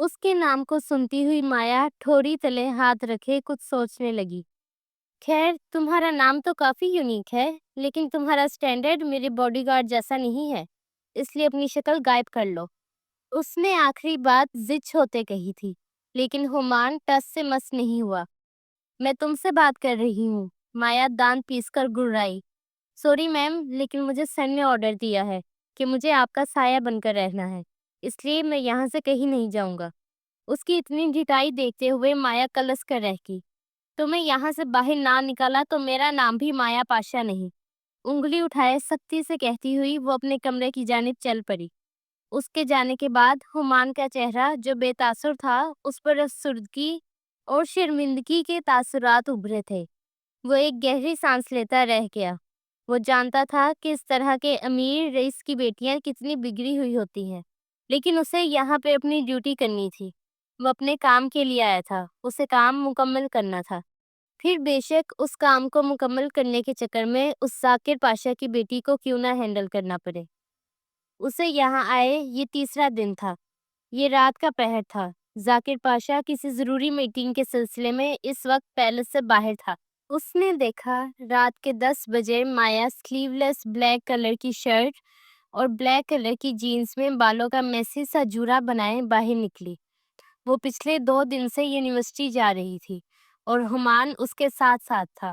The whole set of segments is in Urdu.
اس کے نام کو سنتی ہوئی مایا ٹھوڑی تلے ہاتھ رکھے کچھ سوچنے لگی۔ خیر، تمہارا نام تو کافی یونیک ہے، لیکن تمہارا سٹینڈرڈ میرے باڈی گارڈ جیسا نہیں ہے، اس لیے اپنی شکل غائب کر لو۔ اس نے آخری بات زچ ہوتے کہی تھی، لیکن ہمان ٹس سے مس نہیں ہوا۔ میں تم سے بات کر رہی ہوں، مایا دانت پیس کر گڑائی۔ سوری میم، لیکن مجھے سر نے آرڈر دیا ہے کہ مجھے آپ کا سایہ بن کر رہنا ہے، اس لیے میں یہاں سے کہیں نہیں جاؤں گا۔ اس کی اتنی ڈٹائی دیکھتے ہوئے مایا کلس کر رہ گئی۔ تمہیں یہاں سے باہر نہ نکالا تو میرا نام بھی مایا پاشا نہیں۔ انگلی اٹھائے سختی سے کہتی ہوئی وہ اپنے کمرے کی جانب چل پڑی۔ اس کے جانے کے بعد ہمان کا چہرہ جو بے تاثر تھا، اس پر افسردگی اور شرمندگی کے تاثرات ابھرے تھے۔ وہ ایک گہری سانس لیتا رہ گیا۔ وہ جانتا تھا کہ اس طرح کے امیر رئیس کی بیٹیاں کتنی بگڑی ہوئی ہوتی ہیں، لیکن اسے یہاں پہ اپنی ڈیوٹی کرنی تھی۔ وہ اپنے کام کے لیے آیا تھا، اسے کام مکمل کرنا تھا۔ پھر بے شک اس کام کو مکمل کرنے کے چکر میں اس ذاکر پاشا کی بیٹی کو کیوں نہ ہینڈل کرنا پڑے۔ اسے یہاں آئے یہ تیسرا دن تھا۔ یہ رات کا پہر تھا۔ ذاکر پاشا کسی ضروری میٹنگ کے سلسلے میں اس وقت پیلس سے باہر تھا۔ اس نے دیکھا رات کے 10 بجے مایا سلیو لیس بلیک کلر کی شرٹ اور بلیک کلر کی جینز میں بالوں کا میسی سا جورا بنائے باہر نکلی۔ وہ پچھلے 2 دن سے یونیورسٹی جا رہی تھی اور ہمان اس کے ساتھ ساتھ تھا۔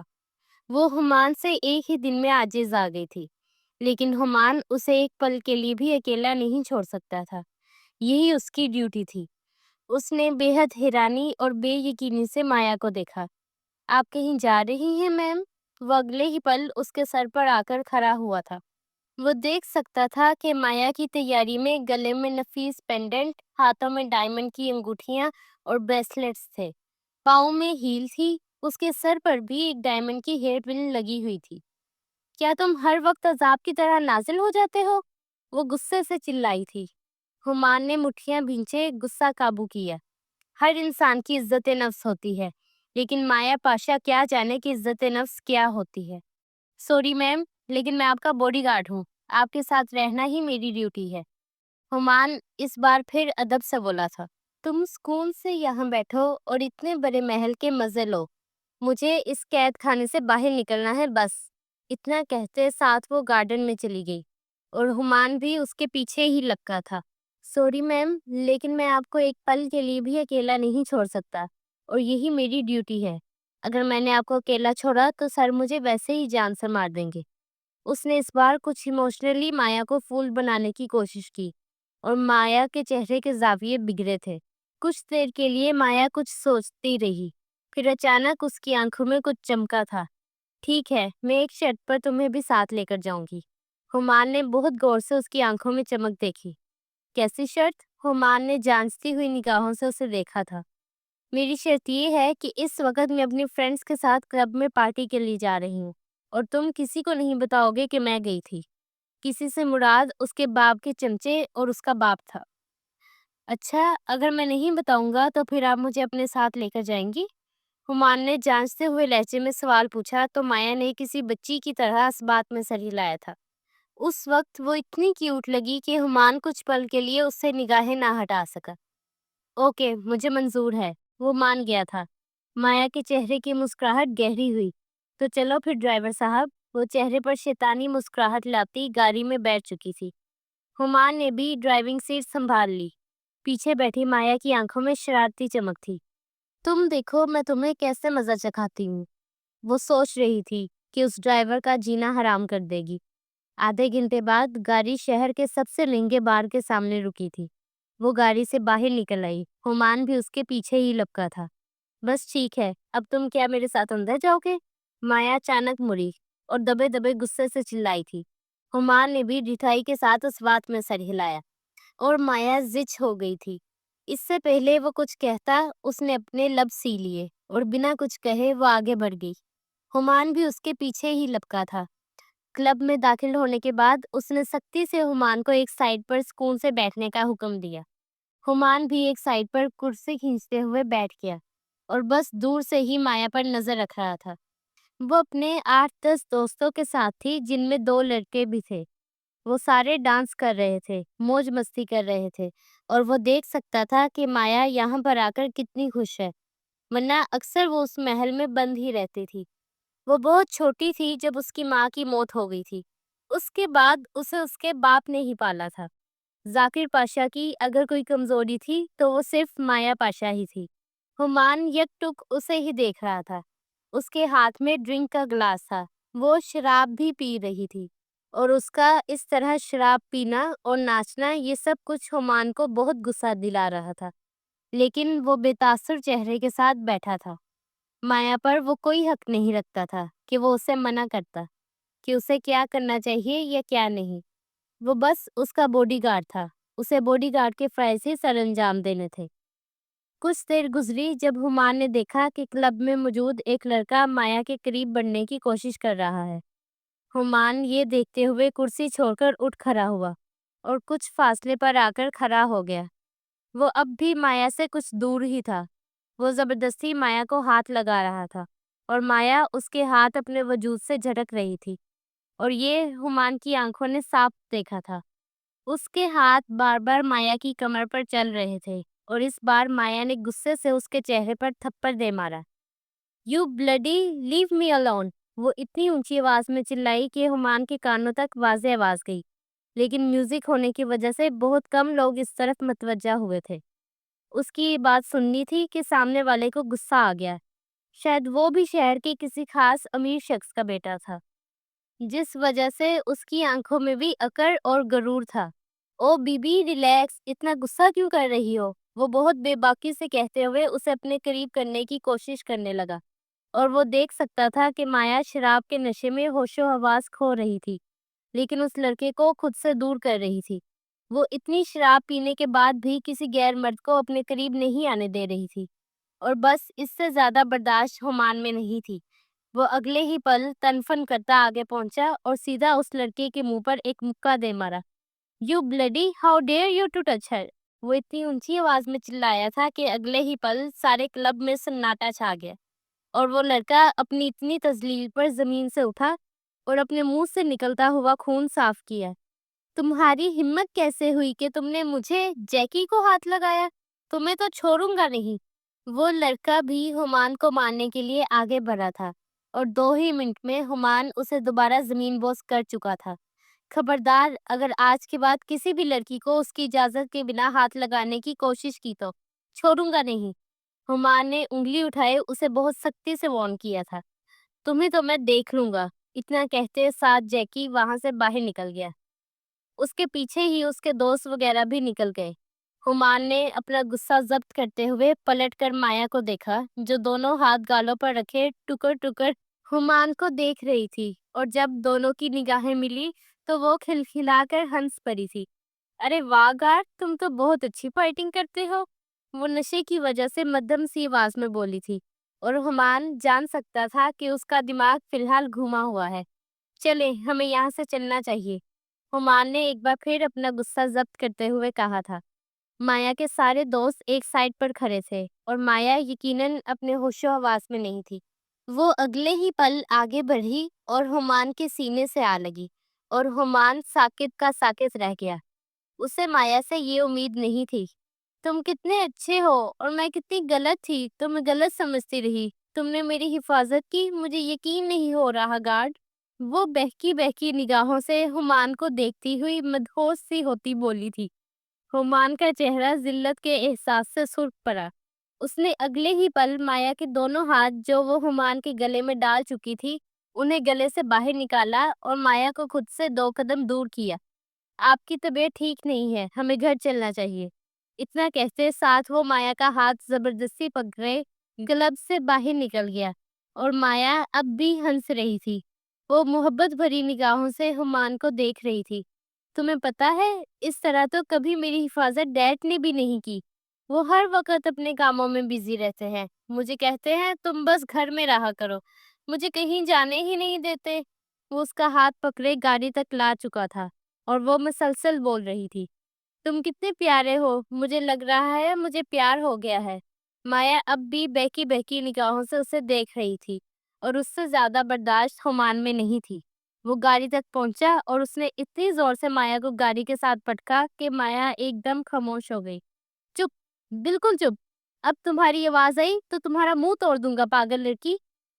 وہ ہمان سے ایک ہی دن میں عاجز آ گئی تھی، لیکن ہمان اسے ایک پل کے لیے بھی اکیلا نہیں چھوڑ سکتا تھا۔ یہی اس کی ڈیوٹی تھی۔ اس نے بے حد حیرانی اور بے یقینی سے مایا کو دیکھا۔ آپ کہیں جا رہی ہیں میم؟ وہ اگلے ہی پل اس کے سر پر آ کر کھڑا ہوا تھا۔ وہ دیکھ سکتا تھا کہ مایا کی تیاری میں گلے میں نفیس پینڈنٹ، ہاتھوں میں ڈائمنڈ کی انگوٹھیاں اور بریسلٹس تھے، پاؤں میں ہیل تھی، اس کے سر پر بھی ایک ڈائمنڈ کی ہیئر پن لگی ہوئی تھی۔ کیا تم ہر وقت عذاب کی طرح نازل ہو جاتے ہو؟ وہ غصے سے چلائی تھی۔ ہمان نے مٹھیاں بھینچے غصہ قابو کیا۔ ہر انسان کی عزت نفس ہوتی ہے، لیکن مایا پاشا کیا جانے کہ عزت نفس کیا ہوتی ہے۔ سوری میم، لیکن میں آپ کا باڈی گارڈ ہوں، آپ کے ساتھ رہنا ہی میری ڈیوٹی ہے۔ ہمان اس بار پھر ادب سے بولا تھا۔ تم سکون سے یہاں بیٹھو اور اتنے بڑے محل کے مزے لو، مجھے اس قید خانے سے باہر نکلنا ہے بس۔ اتنا کہتے ساتھ وہ گارڈن میں چلی گئی اور ہمان بھی اس کے پیچھے ہی لپکا تھا۔ سوری میم، لیکن میں آپ کو ایک پل کے لیے بھی اکیلا نہیں چھوڑ سکتا، اور یہی میری ڈیوٹی ہے۔ اگر میں نے آپ کو اکیلا چھوڑا تو سر مجھے ویسے ہی جان سے مار دیں گے۔ اس نے اس بار کچھ ایموشنلی مایا کو فول بنانے کی کوشش کی، اور مایا کے چہرے کے زاویے بگڑے تھے۔ کچھ دیر کے لیے مایا کچھ سوچتی رہی، پھر اچانک اس کی آنکھوں میں کچھ چمکا تھا۔ ٹھیک ہے، میں ایک شرط پر تمہیں بھی ساتھ لے کر جاؤں گی۔ ہمان نے بہت غور سے اس کی آنکھوں میں چمک دیکھی۔ کیسی شرط؟ ہمان نے جانچتی ہوئی نگاہوں سے اسے دیکھا تھا۔ میری شرط یہ ہے کہ اس وقت میں اپنی فرینڈز کے ساتھ کلب میں پارٹی کے لیے جا رہی ہوں، اور تم کسی کو نہیں بتاؤ گے کہ میں گئی تھی۔ کسی سے مراد اس کے باپ کے چمچے اور اس کا باپ تھا۔ اچھا، اگر میں نہیں بتاؤں گا تو پھر آپ مجھے اپنے ساتھ لے کر جائیں گی؟ ہمان نے جانچتے ہوئے لہجے میں سوال پوچھا تو مایا نے کسی بچی کی طرح اس بات میں سر ہلایا تھا۔ اس وقت وہ اتنی کیوٹ لگی کہ ہمان کچھ پل کے لیے اس سے نگاہیں نہ ہٹا سکا۔ اوکے، مجھے منظور ہے، وہ مان گیا تھا۔ مایا کے چہرے کی مسکراہٹ گہری ہوئی۔ تو چلو پھر ڈرائیور صاحب۔ وہ چہرے پر شیطانی مسکراہٹ لاتی گاڑی میں بیٹھ چکی تھی۔ ہمان نے بھی ڈرائیونگ سیٹ سنبھال لی۔ پیچھے بیٹھی مایا کی آنکھوں میں شرارتی چمک تھی۔ تم دیکھو میں تمہیں کیسے مزہ چکھاتی ہوں۔ وہ سوچ رہی تھی کہ اس ڈرائیور کا جینا حرام کر دے گی۔ آدھے گھنٹے بعد گاڑی شہر کے سب سے مہنگے بار کے سامنے رکی تھی۔ وہ گاڑی سے باہر نکل آئی۔ ہمان بھی اس کے پیچھے ہی لپکا تھا۔ بس ٹھیک ہے، اب تم کیا میرے ساتھ اندر جاؤ گے؟ مایا اچانک مڑی اور دبے دبے غصے سے چلائی تھی۔ ہمان نے بھی ڈٹھائی کے ساتھ اس بات میں سر ہلایا، اور مایا زچ ہو گئی تھی۔ اس سے پہلے وہ کچھ کہتا اس نے اپنے لب سی لیے اور بنا کچھ کہے وہ آگے بڑھ گئی۔ ہمان بھی اس کے پیچھے ہی لپکا تھا۔ کلب میں داخل ہونے کے بعد اس نے سختی سے ہمان کو ایک سائڈ پر سکون سے بیٹھنے کا حکم دیا۔ ہمان بھی ایک سائڈ پر کرسی کھینچتے ہوئے بیٹھ گیا اور بس دور سے ہی مایا پر نظر رکھ رہا تھا۔ وہ اپنے 8-10 دوستوں کے ساتھ تھی، جن میں 2 لڑکے بھی تھے۔ وہ سارے ڈانس کر رہے تھے، موج مستی کر رہے تھے، اور وہ دیکھ سکتا تھا کہ مایا یہاں پر آ کر کتنی خوش ہے، ورنہ اکثر وہ اس محل میں بند ہی رہتی تھی۔ وہ بہت چھوٹی تھی جب اس کی ماں کی موت ہو گئی تھی۔ اس کے بعد اسے اس کے باپ نے ہی پالا تھا۔ ذاکر پاشا کی اگر کوئی کمزوری تھی تو وہ صرف مایا پاشا ہی تھی۔ ہمان یک ٹک اسے ہی دیکھ رہا تھا۔ اس کے ہاتھ میں ڈرنک کا گلاس تھا۔ وہ شراب بھی پی رہی تھی اور اس کا اس طرح شراب پینا اور ناچنا یہ سب کچھ ہمان کو بہت غصہ دلا رہا تھا، لیکن وہ بے تاثر چہرے کے ساتھ بیٹھا تھا۔ مایا پر وہ کوئی حق نہیں رکھتا تھا کہ وہ اسے منع کرتا کہ اسے کیا کرنا چاہیے یا کیا نہیں۔ وہ بس اس کا باڈی گارڈ تھا۔ اسے باڈی گارڈ کے فرائض ہی سر انجام دینے تھے۔ کچھ دیر گزری جب ہمان نے دیکھا کہ کلب میں موجود ایک لڑکا مایا کے قریب بڑھنے کی کوشش کر رہا ہے۔ ہمان یہ دیکھتے ہوئے کرسی چھوڑ کر اٹھ کھڑا ہوا اور کچھ فاصلے پر آ کر کھڑا ہو گیا۔ وہ اب بھی مایا سے کچھ دور ہی تھا۔ وہ زبردستی مایا کو ہاتھ لگا رہا تھا اور مایا اس کے ہاتھ اپنے وجود سے جھٹک رہی تھی، اور یہ ہمان کی آنکھوں نے صاف دیکھا تھا۔ اس کے ہاتھ بار بار مایا کی کمر پر چل رہے تھے اور اس بار مایا نے غصے سے اس کے چہرے پر تھپڑ دے مارا۔ "You bloody leave me alone!" وہ اتنی اونچی آواز میں چلائی کہ ہمان کے کانوں تک واضح آواز گئی، لیکن میوزک ہونے کی وجہ سے بہت کم لوگ اس طرف متوجہ ہوئے تھے۔ اس کی یہ بات سننی تھی کہ سامنے والے کو غصہ آ گیا۔ شاید وہ بھی شہر کے کسی خاص امیر شخص کا بیٹا تھا، جس وجہ سے اس کی آنکھوں میں بھی اکڑ اور غرور تھا۔ "او بی بی ریلیکس، اتنا غصہ کیوں کر رہی ہو؟" وہ بہت بے باکی سے کہتے ہوئے اسے اپنے قریب کرنے کی کوشش کرنے لگا، اور وہ دیکھ سکتا تھا کہ مایا شراب کے نشے میں ہوش و حواس کھو رہی تھی، لیکن اس لڑکے کو خود سے دور کر رہی تھی۔ وہ اتنی شراب پینے کے بعد بھی کسی غیر مرد کو اپنے قریب نہیں آنے دے رہی تھی، اور بس اس سے زیادہ برداشت ہمان میں نہیں تھی۔ وہ اگلے ہی پل تن فن کرتا آگے پہنچا اور سیدھا اس لڑکے کے منہ پر ایک مکہ دے مارا۔ "You bloody how dare you to touch her!" وہ اتنی اونچی آواز میں چلایا تھا کہ اگلے ہی پل سارے کلب میں سناٹا چھا گیا، اور وہ لڑکا اپنی اتنی تذلیل پر زمین سے اٹھا اور اپنے منہ سے نکلتا ہوا خون صاف کیا۔ "تمہاری ہمت کیسے ہوئی کہ تم نے مجھے، جیکی کو ہاتھ لگایا؟ تمہیں تو چھوڑوں گا نہیں!" وہ لڑکا بھی ہمان کو مارنے کے لیے آگے بڑھا تھا، اور 2 ہی منٹ میں ہمان اسے دوبارہ زمین بوس کر چکا تھا۔ "خبردار، اگر آج کے بعد کسی بھی لڑکی کو اس کی اجازت کے بنا ہاتھ لگانے کی کوشش کی تو چھوڑوں گا نہیں!" ہمان نے انگلی اٹھائے اسے بہت سختی سے وارن کیا تھا۔ "تمہیں تو میں دیکھ لوں گا!" اتنا کہتے ساتھ جیکی وہاں سے باہر نکل گیا۔ اس کے پیچھے ہی اس کے دوست وغیرہ بھی نکل گئے۔ ہمان نے اپنا غصہ ضبط کرتے ہوئے پلٹ کر مایا کو دیکھا، جو دونوں ہاتھ گالوں پر رکھے ٹکر ٹکر ہمان کو دیکھ رہی تھی، اور جب دونوں کی نگاہیں ملی تو وہ کھلکھلا کر ہنس پڑی تھی۔ "ارے واہ گارڈ، تم تو بہت اچھی فائٹنگ کرتے ہو!" وہ نشے کی وجہ سے مدھم سی آواز میں بولی تھی، اور ہمان جان سکتا تھا کہ اس کا دماغ فی الحال گھوما ہوا ہے۔ "چلیں، ہمیں یہاں سے چلنا چاہیے!" ہمان نے ایک بار پھر اپنا غصہ ضبط کرتے ہوئے کہا تھا۔ مایا کے سارے دوست ایک سائڈ پر کھڑے تھے، اور مایا یقیناً اپنے ہوش و حواس میں نہیں تھی۔ وہ اگلے ہی پل آگے بڑھی اور ہمان کے سینے سے آ لگی، اور ہمان ساکت کا ساکت رہ گیا۔ اسے مایا سے یہ امید نہیں تھی۔ "تم کتنے اچھے ہو اور میں کتنی غلط تھی، تم غلط سمجھتی رہی۔ تم نے میری حفاظت کی، مجھے یقین نہیں ہو رہا گارڈ!" وہ بہکی بہکی نگاہوں سے ہمان کو دیکھتی ہوئی مدہوش سی ہوتی بولی تھی۔ ہمان کا چہرہ ذلت کے احساس سے سرخ پڑا۔ اس نے اگلے ہی پل مایا کے دونوں ہاتھ جو وہ ہمان کے گلے میں ڈال چکی تھی، انہیں گلے سے باہر نکالا اور مایا کو خود سے 2 قدم دور کیا۔ "آپ کی طبیعت ٹھیک نہیں ہے، ہمیں گھر چلنا چاہیے!" اتنا کہتے ساتھ وہ مایا کا ہاتھ زبردستی پکڑے گلب سے باہر نکل گیا، اور مایا اب بھی ہنس رہی تھی۔ وہ محبت بھری نگاہوں سے ہمان کو دیکھ رہی تھی۔ "تمہیں پتہ ہے، اس طرح تو کبھی میری حفاظت ڈیڈ نے بھی نہیں کی۔ وہ ہر وقت اپنے کاموں میں بزی رہتے ہیں۔ مجھے کہتے ہیں تم بس گھر میں رہا کرو، مجھے کہیں جانے ہی نہیں دیتے." وہ اس کا ہاتھ پکڑے گاڑی تک لا چکا تھا، اور وہ مسلسل بول رہی تھی، "تم کتنے پیارے ہو، مجھے لگ رہا ہے مجھے پیار ہو گیا ہے۔" مایا اب بھی بہکی بہکی نگاہوں سے اسے دیکھ رہی تھی، اور اس سے زیادہ برداشت ہمان میں نہیں تھی۔ وہ گاڑی تک پہنچا اور اس نے اتنی زور سے مایا کو گاڑی کے ساتھ پٹکا کہ مایا ایک دم خاموش ہو گئی۔ چپ، بالکل چپ، اب تمہاری آواز آئی تو تمہارا منہ توڑ دوں گا پاگل لڑکی،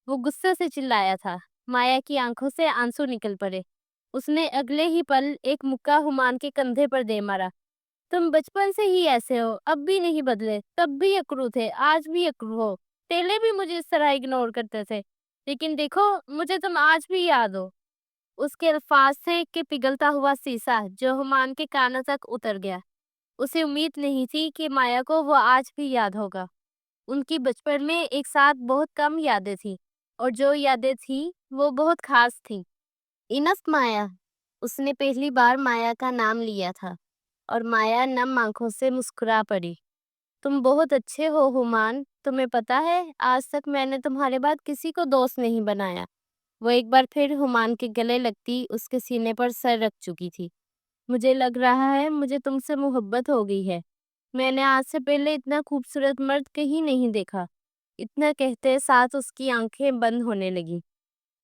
وہ غصے سے چلایا تھا۔ مایا کی آنکھوں سے آنسو نکل پڑے۔ اس نے اگلے ہی پل ایک مکہ ہمان کے کندھے پر دے مارا۔ تم بچپن سے ہی ایسے ہو، اب بھی نہیں بدلے، تب بھی اکڑو تھے، آج بھی اکڑو ہو، پہلے بھی مجھے اس طرح اگنور کرتے تھے، لیکن دیکھو مجھے تم آج بھی یاد ہو۔ اس کے الفاظ تھے کہ پگھلتا ہوا سیسا جو ہمان کے کانوں تک اتر گیا۔ اسے امید نہیں تھی کہ مایا کو وہ آج بھی یاد ہوگا۔ ان کی بچپن میں ایک ساتھ بہت کم یادیں تھیں، اور جو یادیں تھیں وہ بہت خاص تھیں۔ انف مایا، اس نے پہلی بار مایا کا نام لیا تھا، اور مایا نم آنکھوں سے مسکرا پڑی۔ تم بہت اچھے ہو ہمان، تمہیں پتا ہے آج تک میں نے تمہارے بعد کسی کو دوست نہیں بنایا۔ وہ ایک بار پھر ہمان کے گلے لگتی اس کے سینے پر سر رکھ چکی تھی۔ مجھے لگ رہا ہے مجھے تم سے محبت ہو گئی ہے، میں نے آج سے پہلے اتنا خوبصورت مرد کہیں نہیں دیکھا۔ اتنا کہتے ساتھ اس کی آنکھیں بند ہونے لگی۔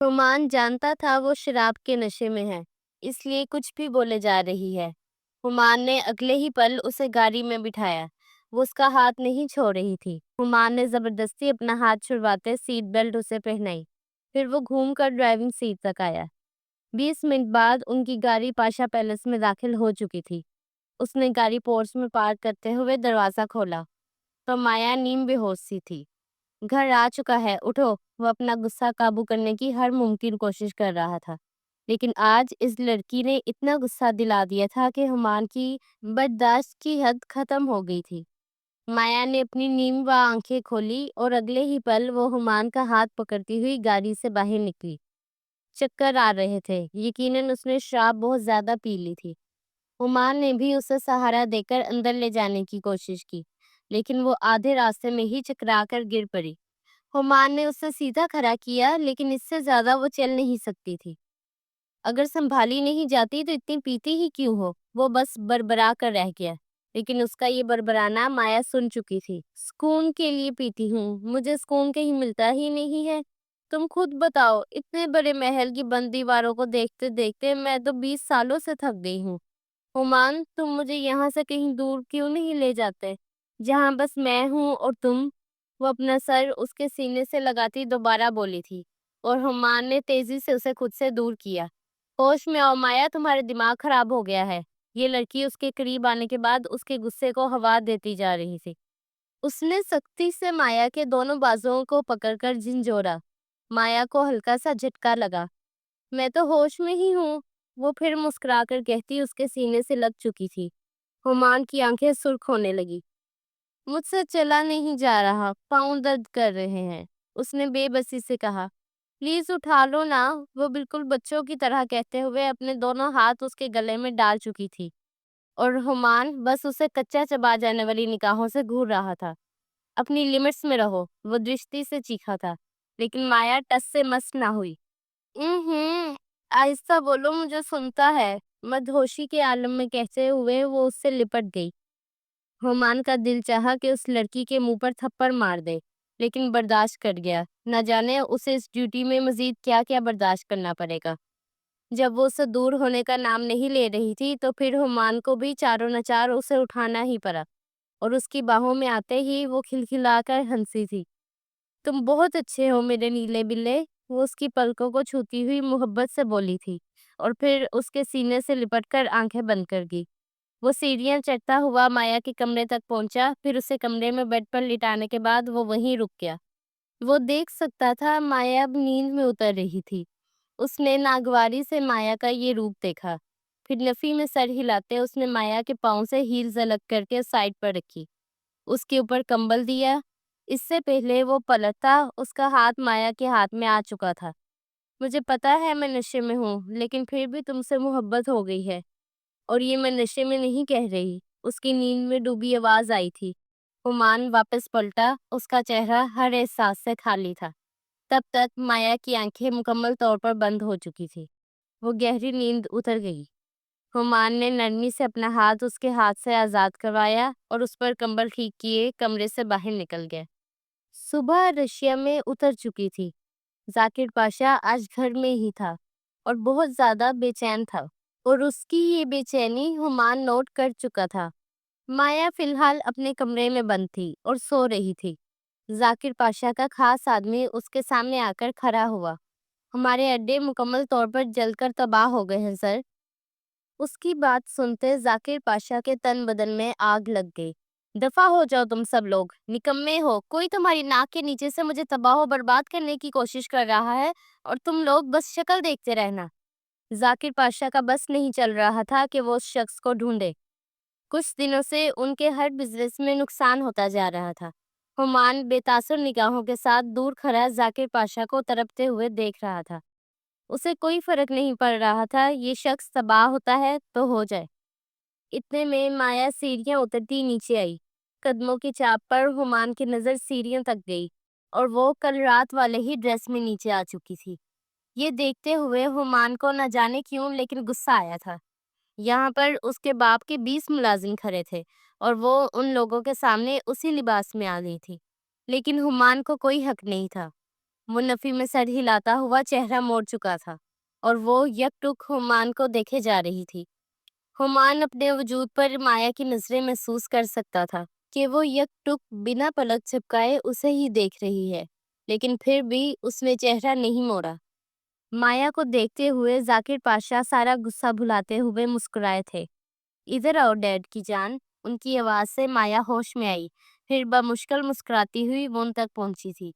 ہمان جانتا تھا وہ شراب کے نشے میں ہے، اس لیے کچھ بھی بولے جا رہی ہے۔ ہمان نے اگلے ہی پل اسے گاڑی میں بٹھایا۔ وہ اس کا ہاتھ نہیں چھوڑ رہی تھی۔ ہمان نے زبردستی اپنا ہاتھ چھڑواتے سیٹ بیلٹ اسے پہنائی، پھر وہ گھوم کر ڈرائیونگ سیٹ تک آیا۔ 20 منٹ بعد ان کی گاڑی پاشا پیلس میں داخل ہو چکی تھی۔ اس نے گاڑی پورچ میں پارک کرتے ہوئے دروازہ کھولا تو مایا نیم بے ہوش سی تھی۔ گھر آ چکا ہے، اٹھو، وہ اپنا غصہ قابو کرنے کی ہر ممکن کوشش کر رہا تھا، لیکن آج اس لڑکی نے اتنا غصہ دلا دیا تھا کہ ہمان کی برداشت کی حد ختم ہو گئی تھی۔ مایا نے اپنی نیم و آنکھیں کھولی اور اگلے ہی پل وہ ہمان کا ہاتھ پکڑتی ہوئی گاڑی سے باہر نکلی۔ چکر آ رہے تھے، یقیناً اس نے شراب بہت زیادہ پی لی تھی۔ ہمان نے بھی اسے سہارا دے کر اندر لے جانے کی کوشش کی، لیکن وہ آدھے راستے میں ہی چکرا کر گر پڑی۔ ہمان نے اسے سیدھا کھڑا کیا، لیکن اس سے زیادہ وہ چل نہیں سکتی تھی۔ اگر سنبھالی نہیں جاتی تو اتنی پیتی ہی کیوں ہو، وہ بس بربرا کر رہ گیا، لیکن اس کا یہ بربرانا مایا سن چکی تھی۔ سکون کے لیے پیتی ہوں، مجھے سکون کہیں ملتا ہی نہیں ہے۔ تم خود بتاؤ، اتنے بڑے محل کی بند دیواروں کو دیکھتے دیکھتے میں تو 20 سالوں سے تھک گئی ہوں۔ ہمان، تم مجھے یہاں سے کہیں دور کیوں نہیں لے جاتے، جہاں بس میں ہوں اور تم؟ وہ اپنا سر اس کے سینے سے لگاتی دوبارہ بولی تھی، اور ہمان نے تیزی سے اسے خود سے دور کیا۔ ہوش میں آؤ مایا، تمہارا دماغ خراب ہو گیا ہے۔ یہ لڑکی اس کے قریب آنے کے بعد اس کے غصے کو ہوا دیتی جا رہی تھی۔ اس نے سختی سے مایا کے دونوں بازوؤں کو پکڑ کر جھنجھوڑا۔ مایا کو ہلکا سا جھٹکا لگا۔ میں تو ہوش میں ہی ہوں، وہ پھر مسکرا کر کہتی اس کے سینے سے لگ چکی تھی۔ ہمان کی آنکھیں سرخ ہونے لگی۔ مجھ سے چلا نہیں جا رہا، پاؤں درد کر رہے ہیں، اس نے بے بسی سے کہا۔ پلیز اٹھا لو نا، وہ بالکل بچوں کی طرح کہتے ہوئے اپنے دونوں ہاتھ اس کے گلے میں ڈال چکی تھی، اور ہمان بس اسے کچا چبا جانے والی نگاہوں سے گھور رہا تھا۔ اپنی لمٹس میں رہو، وہ درشتی سے چیخا تھا، لیکن مایا ٹس سے مس نہ ہوئی۔ آہستہ بولو، مجھے سنتا ہے، مدہوشی کے عالم میں کہتے ہوئے وہ اس سے لپٹ گئی۔ ہمان کا دل چاہا کہ اس لڑکی کے منہ پر تھپڑ مار دے، لیکن برداشت کر گیا۔ نہ جانے اسے اس ڈیوٹی میں مزید کیا کیا برداشت کرنا پڑے گا۔ جب وہ اسے دور ہونے کا نام نہیں لے رہی تھی تو پھر ہمان کو بھی چاروں نچار اسے اٹھانا ہی پڑا، اور اس کی باہوں میں آتے ہی وہ کھلکھلا کر ہنسی تھی۔ تم بہت اچھے ہو میرے نیلے بلے، وہ اس کی پلکوں کو چھوتی ہوئی محبت سے بولی تھی، اور پھر اس کے سینے سے لپٹ کر آنکھیں بند کر گئی۔ وہ سیڑھیاں چڑھتا ہوا مایا کے کمرے تک پہنچا، پھر اسے کمرے میں بیڈ پر لٹانے کے بعد وہ وہیں رک گیا۔ وہ دیکھ سکتا تھا مایا اب نیند میں اتر رہی تھی۔ اس نے ناگواری سے مایا کا یہ روپ دیکھا، پھر نفی میں سر ہلاتے اس نے مایا کے پاؤں سے ہیلز الگ کر کے سائڈ پر رکھی، اس کے اوپر کمبل دیا۔ اس سے پہلے وہ پلٹتا، اس کا ہاتھ مایا کے ہاتھ میں آ چکا تھا۔ مجھے پتا ہے میں نشے میں ہوں، لیکن پھر بھی تم سے محبت ہو گئی ہے، اور یہ میں نشے میں نہیں کہہ رہی، اس کی نیند میں ڈوبی آواز آئی تھی۔ ہمان واپس پلٹا، اس کا چہرہ ہر احساس سے خالی تھا۔ تب تک مایا کی آنکھیں مکمل طور پر بند ہو چکی تھی، وہ گہری نیند اتر گئی۔ ہمان نے نرمی سے اپنا ہاتھ اس کے ہاتھ سے آزاد کروایا اور اس پر کمبل ٹھیک کیے کمرے سے باہر نکل گیا۔ صبح رشیا میں اتر چکی تھی۔ ذاکر پاشا آج گھر میں ہی تھا۔ اور بہت زیادہ بے چین تھا، اور اس کی یہ بے چینی ہمان نوٹ کر چکا تھا۔ مایا فی الحال اپنے کمرے میں بند تھی اور سو رہی تھی۔ ذاکر پاشا کا خاص آدمی اس کے سامنے آ کر کھڑا ہوا۔ ہمارے اڈے مکمل طور پر جل کر تباہ ہو گئے ہیں سر۔ اس کی بات سنتے ذاکر پاشا کے تن بدن میں آگ لگ گئی۔ دفع ہو جاؤ تم سب لوگ، نکمے ہو، کوئی تمہاری ناک کے نیچے سے مجھے تباہ و برباد کرنے کی کوشش کر رہا ہے اور تم لوگ بس شکل دیکھتے رہنا۔ ذاکر پاشا کا بس نہیں چل رہا تھا کہ وہ اس شخص کو ڈھونڈے۔ کچھ دنوں سے ان کے ہر بزنس میں نقصان ہوتا جا رہا تھا۔ ہمان بے تاثر نگاہوں کے ساتھ دور کھڑا ذاکر پاشا کو تڑپتے ہوئے دیکھ رہا تھا۔ اسے کوئی فرق نہیں پڑ رہا تھا، یہ شخص تباہ ہوتا ہے تو ہو جائے۔ اتنے میں مایا سیڑھیاں اترتی نیچے آئی۔ قدموں کی چاپ پر ہمان کی نظر سیڑھیوں تک گئی اور وہ کل رات والے ہی ڈریس میں نیچے آ چکی تھی۔ یہ دیکھتے ہوئے ہمان کو نہ جانے کیوں لیکن غصہ آیا تھا۔ یہاں پر اس کے باپ کے 20 ملازم کھڑے تھے اور وہ ان لوگوں کے سامنے اسی لباس میں آ گئی تھی، لیکن ہمان کو کوئی حق نہیں تھا۔ وہ نفی میں سر ہلاتا ہوا چہرہ موڑ چکا تھا اور وہ یک ٹک ہمان کو دیکھے جا رہی تھی۔ ہمان اپنے وجود پر مایا کی نظریں محسوس کر سکتا تھا کہ وہ یک ٹک بنا پلک جھپکائے اسے ہی دیکھ رہی ہے، لیکن پھر بھی اس نے چہرہ نہیں موڑا۔ مایا کو دیکھتے ہوئے ذاکر پاشا سارا غصہ بھلاتے ہوئے مسکرائے تھے۔ ادھر آؤ ڈیڈ کی جان، ان کی آواز سے مایا ہوش میں آئی، پھر بمشکل مسکراتی ہوئی وہ ان تک پہنچی تھی۔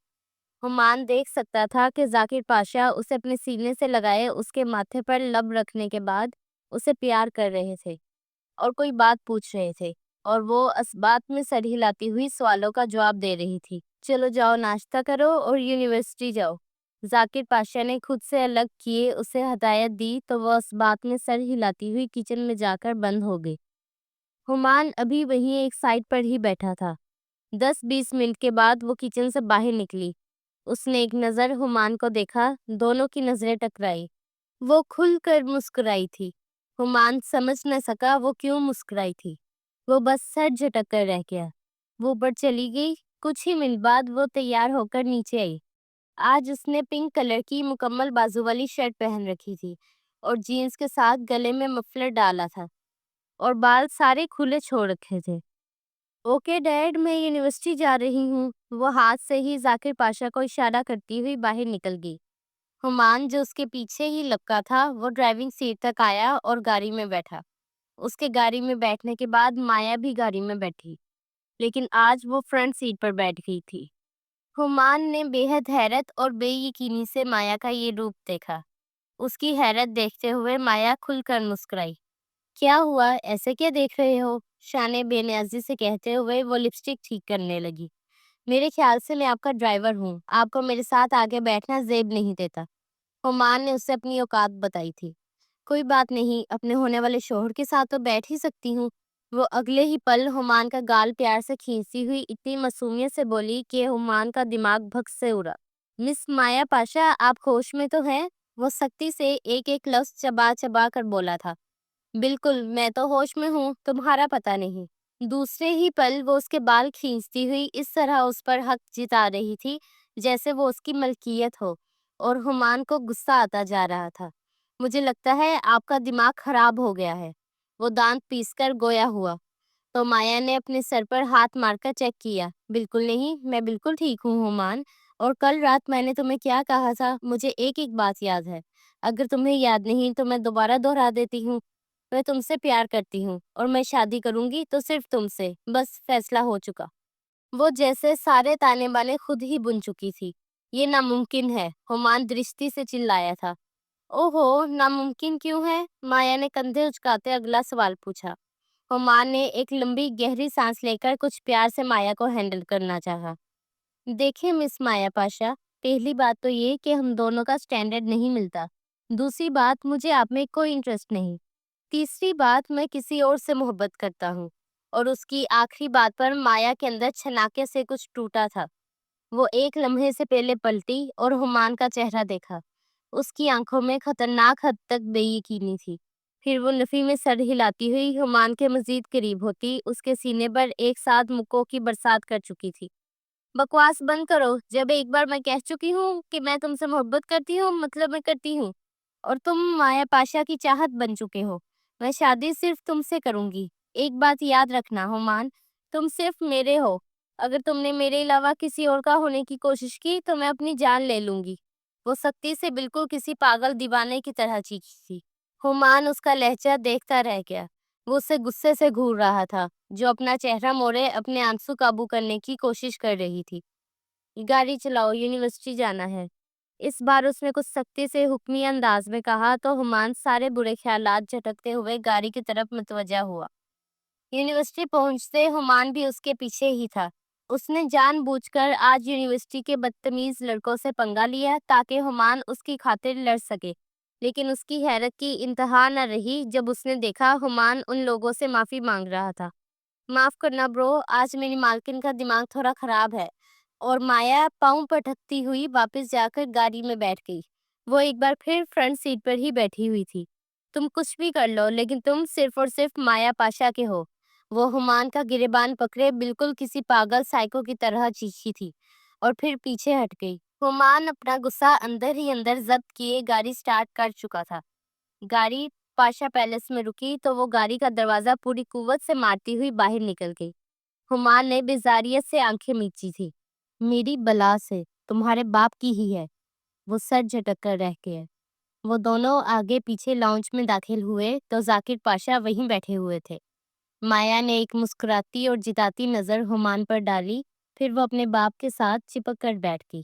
ہمان دیکھ سکتا تھا کہ ذاکر پاشا اسے اپنے سینے سے لگائے اس کے ماتھے پر لب رکھنے کے بعد اسے پیار کر رہے تھے اور کوئی بات پوچھ رہے تھے، اور وہ اس بات میں سر ہلاتی ہوئی سوالوں کا جواب دے رہی تھی۔ چلو جاؤ ناشتہ کرو اور یونیورسٹی جاؤ۔ ذاکر پاشا نے خود سے الگ کیے اسے ہدایت دی تو وہ اس بات میں سر ہلاتی ہوئی کچن میں جا کر بند ہو گئی۔ ہمان ابھی وہیں ایک سائڈ پر ہی بیٹھا تھا۔ 10-20 منٹ کے بعد وہ کچن سے باہر نکلی۔ اس نے ایک نظر ہمان کو دیکھا، دونوں کی نظریں ٹکرائی۔ وہ کھل کر مسکرائی تھی۔ ہمان سمجھ نہ سکا وہ کیوں مسکرائی تھی، وہ بس سر جھٹک کر رہ گیا۔ وہ اوپر چلی گئی۔ کچھ ہی منٹ بعد وہ تیار ہو کر نیچے آئی۔ آج اس نے پنک کلر کی مکمل بازو والی شرٹ پہن رکھی تھی اور جینز کے ساتھ گلے میں مفلر ڈالا تھا اور بال سارے کھلے چھوڑ رکھے تھے۔ اوکے ڈیڈ، میں یونیورسٹی جا رہی ہوں۔ وہ ہاتھ سے ہی ذاکر پاشا کو اشارہ کرتی ہوئی باہر نکل گئی۔ ہمان جو اس کے پیچھے ہی لپکا تھا وہ ڈرائیونگ سیٹ تک آیا اور گاڑی میں بیٹھا۔ اس کے گاڑی میں بیٹھنے کے بعد مایا بھی گاڑی میں بیٹھی، لیکن آج وہ فرنٹ سیٹ پر بیٹھ گئی تھی۔ ہمان نے بے حد حیرت اور بے یقینی سے مایا کا یہ روپ دیکھا۔ اس کی حیرت دیکھتے ہوئے مایا کھل کر مسکرائی۔ کیا ہوا، ایسے کیا دیکھ رہے ہو؟ شانے بے نیازی سے کہتے ہوئے وہ لپسٹک ٹھیک کرنے لگی۔ میرے خیال سے میں آپ کا ڈرائیور ہوں، آپ کو میرے ساتھ آگے بیٹھنا زیب نہیں دیتا۔ ہمان نے اسے اپنی اوقات بتائی تھی۔ کوئی بات نہیں، اپنے ہونے والے شوہر کے ساتھ تو بیٹھ ہی سکتی ہوں۔ وہ اگلے ہی پل ہمان کا گال پیار سے کھینچتی ہوئی اتنی معصومیت سے بولی کہ ہمان کا دماغ بھگ سے اڑا۔ مس مایا پاشا، آپ ہوش میں تو ہیں؟ وہ سختی سے ایک ایک لفظ چبا چبا کر بولا تھا۔ بالکل، میں تو ہوش میں ہوں، تمہارا پتہ نہیں۔ دوسرے ہی پل وہ اس کے بال کھینچتی ہوئی اس طرح اس پر حق جتا رہی تھی جیسے وہ اس کی ملکیت ہو، اور ہمان کو غصہ آتا جا رہا تھا۔ مجھے لگتا ہے آپ کا دماغ خراب ہو گیا ہے، وہ دانت پیس کر گویا ہوا۔ تو مایا نے اپنے سر پر ہاتھ مار کر چیک کیا۔ بالکل نہیں، میں بالکل ٹھیک ہوں ہمان، اور کل رات میں نے تمہیں کیا کہا تھا مجھے ایک ایک بات یاد ہے۔ اگر تمہیں یاد نہیں تو میں دوبارہ دہرا دیتی ہوں۔ میں تم سے پیار کرتی ہوں اور میں شادی کروں گی تو صرف تم سے، بس فیصلہ ہو چکا۔ وہ جیسے سارے تانے بانے خود ہی بن چکی تھی۔ یہ ناممکن ہے، ہمان درشتی سے چلایا تھا۔ اوہو، ناممکن کیوں ہے؟ مایا نے کندھے اچکاتے اگلا سوال پوچھا۔ ہمان نے ایک لمبی گہری سانس لے کر کچھ پیار سے مایا کو ہینڈل کرنا چاہا۔ دیکھیں مس مایا پاشا، پہلی بات تو یہ کہ ہم دونوں کا سٹینڈرڈ نہیں ملتا۔ دوسری بات، مجھے آپ میں کوئی انٹرسٹ نہیں۔ تیسری بات، میں کسی اور سے محبت کرتا ہوں۔ اور اس کی آخری بات پر مایا کے اندر چھناکے سے کچھ ٹوٹا تھا۔ وہ ایک لمحے سے پہلے پلٹی اور ہمان کا چہرہ دیکھا۔ اس کی آنکھوں میں خطرناک حد تک بے یقینی تھی۔ پھر وہ نفی میں سر ہلاتی ہوئی ہمان کے مزید قریب ہوتی اس کے سینے پر ایک ساتھ مکوں کی برسات کر چکی تھی۔ بکواس بند کرو، جب ایک بار میں کہہ چکی ہوں کہ میں تم سے محبت کرتی ہوں، مطلب میں کرتی ہوں۔ اور تم مایا پاشا کی چاہت بن چکے ہو۔ میں شادی صرف تم سے کروں گی۔ ایک بات یاد رکھنا ہومان، تم صرف میرے ہو۔ اگر تم نے میرے علاوہ کسی اور کا ہونے کی کوشش کی تو میں اپنی جان لے لوں گی۔ وہ سختی سے بالکل کسی پاگل دیوانے کی طرح چیخی تھی۔ ہومان اس کا لہجہ دیکھتا رہ گیا۔ وہ اسے غصے سے گھور رہا تھا، جو اپنا چہرہ موڑے اپنے آنسو قابو کرنے کی کوشش کر رہی تھی۔ گاڑی چلاؤ، یونیورسٹی جانا ہے۔ اس بار اس نے کچھ سختی سے حکمی انداز میں کہا تو ہومان سارے برے خیالات جھٹکتے ہوئے گاڑی کی طرف متوجہ ہوا۔ یونیورسٹی پہنچتے ہومان بھی اس کے پیچھے ہی تھا۔ اس نے جان بوجھ کر آج یونیورسٹی کے بدتمیز لڑکوں سے پنگا لیا تاکہ ہومان اس کی خاطر لڑ سکے، لیکن اس کی حیرت کی انتہا نہ رہی جب اس نے دیکھا ہومان ان لوگوں سے معافی مانگ رہا تھا۔ معاف کرنا برو، آج میری مالکن کا دماغ تھوڑا خراب ہے۔ اور مایا پاؤں پٹکتی ہوئی واپس جا کر گاڑی میں بیٹھ گئی۔ وہ ایک بار پھر فرنٹ سیٹ پر ہی بیٹھی ہوئی تھی۔ تم کچھ بھی کر لو لیکن تم صرف اور صرف مایا پاشا کے ہو۔ وہ ہومان کا گریبان پکڑے بالکل کسی پاگل سائیکو کی طرح چیخی تھی اور پھر پیچھے ہٹ گئی۔ ہومان اپنا غصہ اندر ہی اندر ضبط کیے گاڑی سٹارٹ کر چکا تھا۔ گاڑی پاشا پیلس میں رکی تو وہ گاڑی کا دروازہ پوری قوت سے مارتی ہوئی باہر نکل گئی۔ ہومان نے بیزاریت سے آنکھیں میچی تھی۔ میری بلا سے، تمہارے باپ کی ہی ہے۔ وہ سر جھٹک کر رہ گئے۔ وہ دونوں آگے پیچھے لاؤنج میں داخل ہوئے تو ذاکر پاشا وہیں بیٹھے ہوئے تھے۔ مایا نے ایک مسکراتی اور جتاتی نظر ہومان پر ڈالی، پھر وہ اپنے باپ کے ساتھ چپک کر بیٹھ گئی۔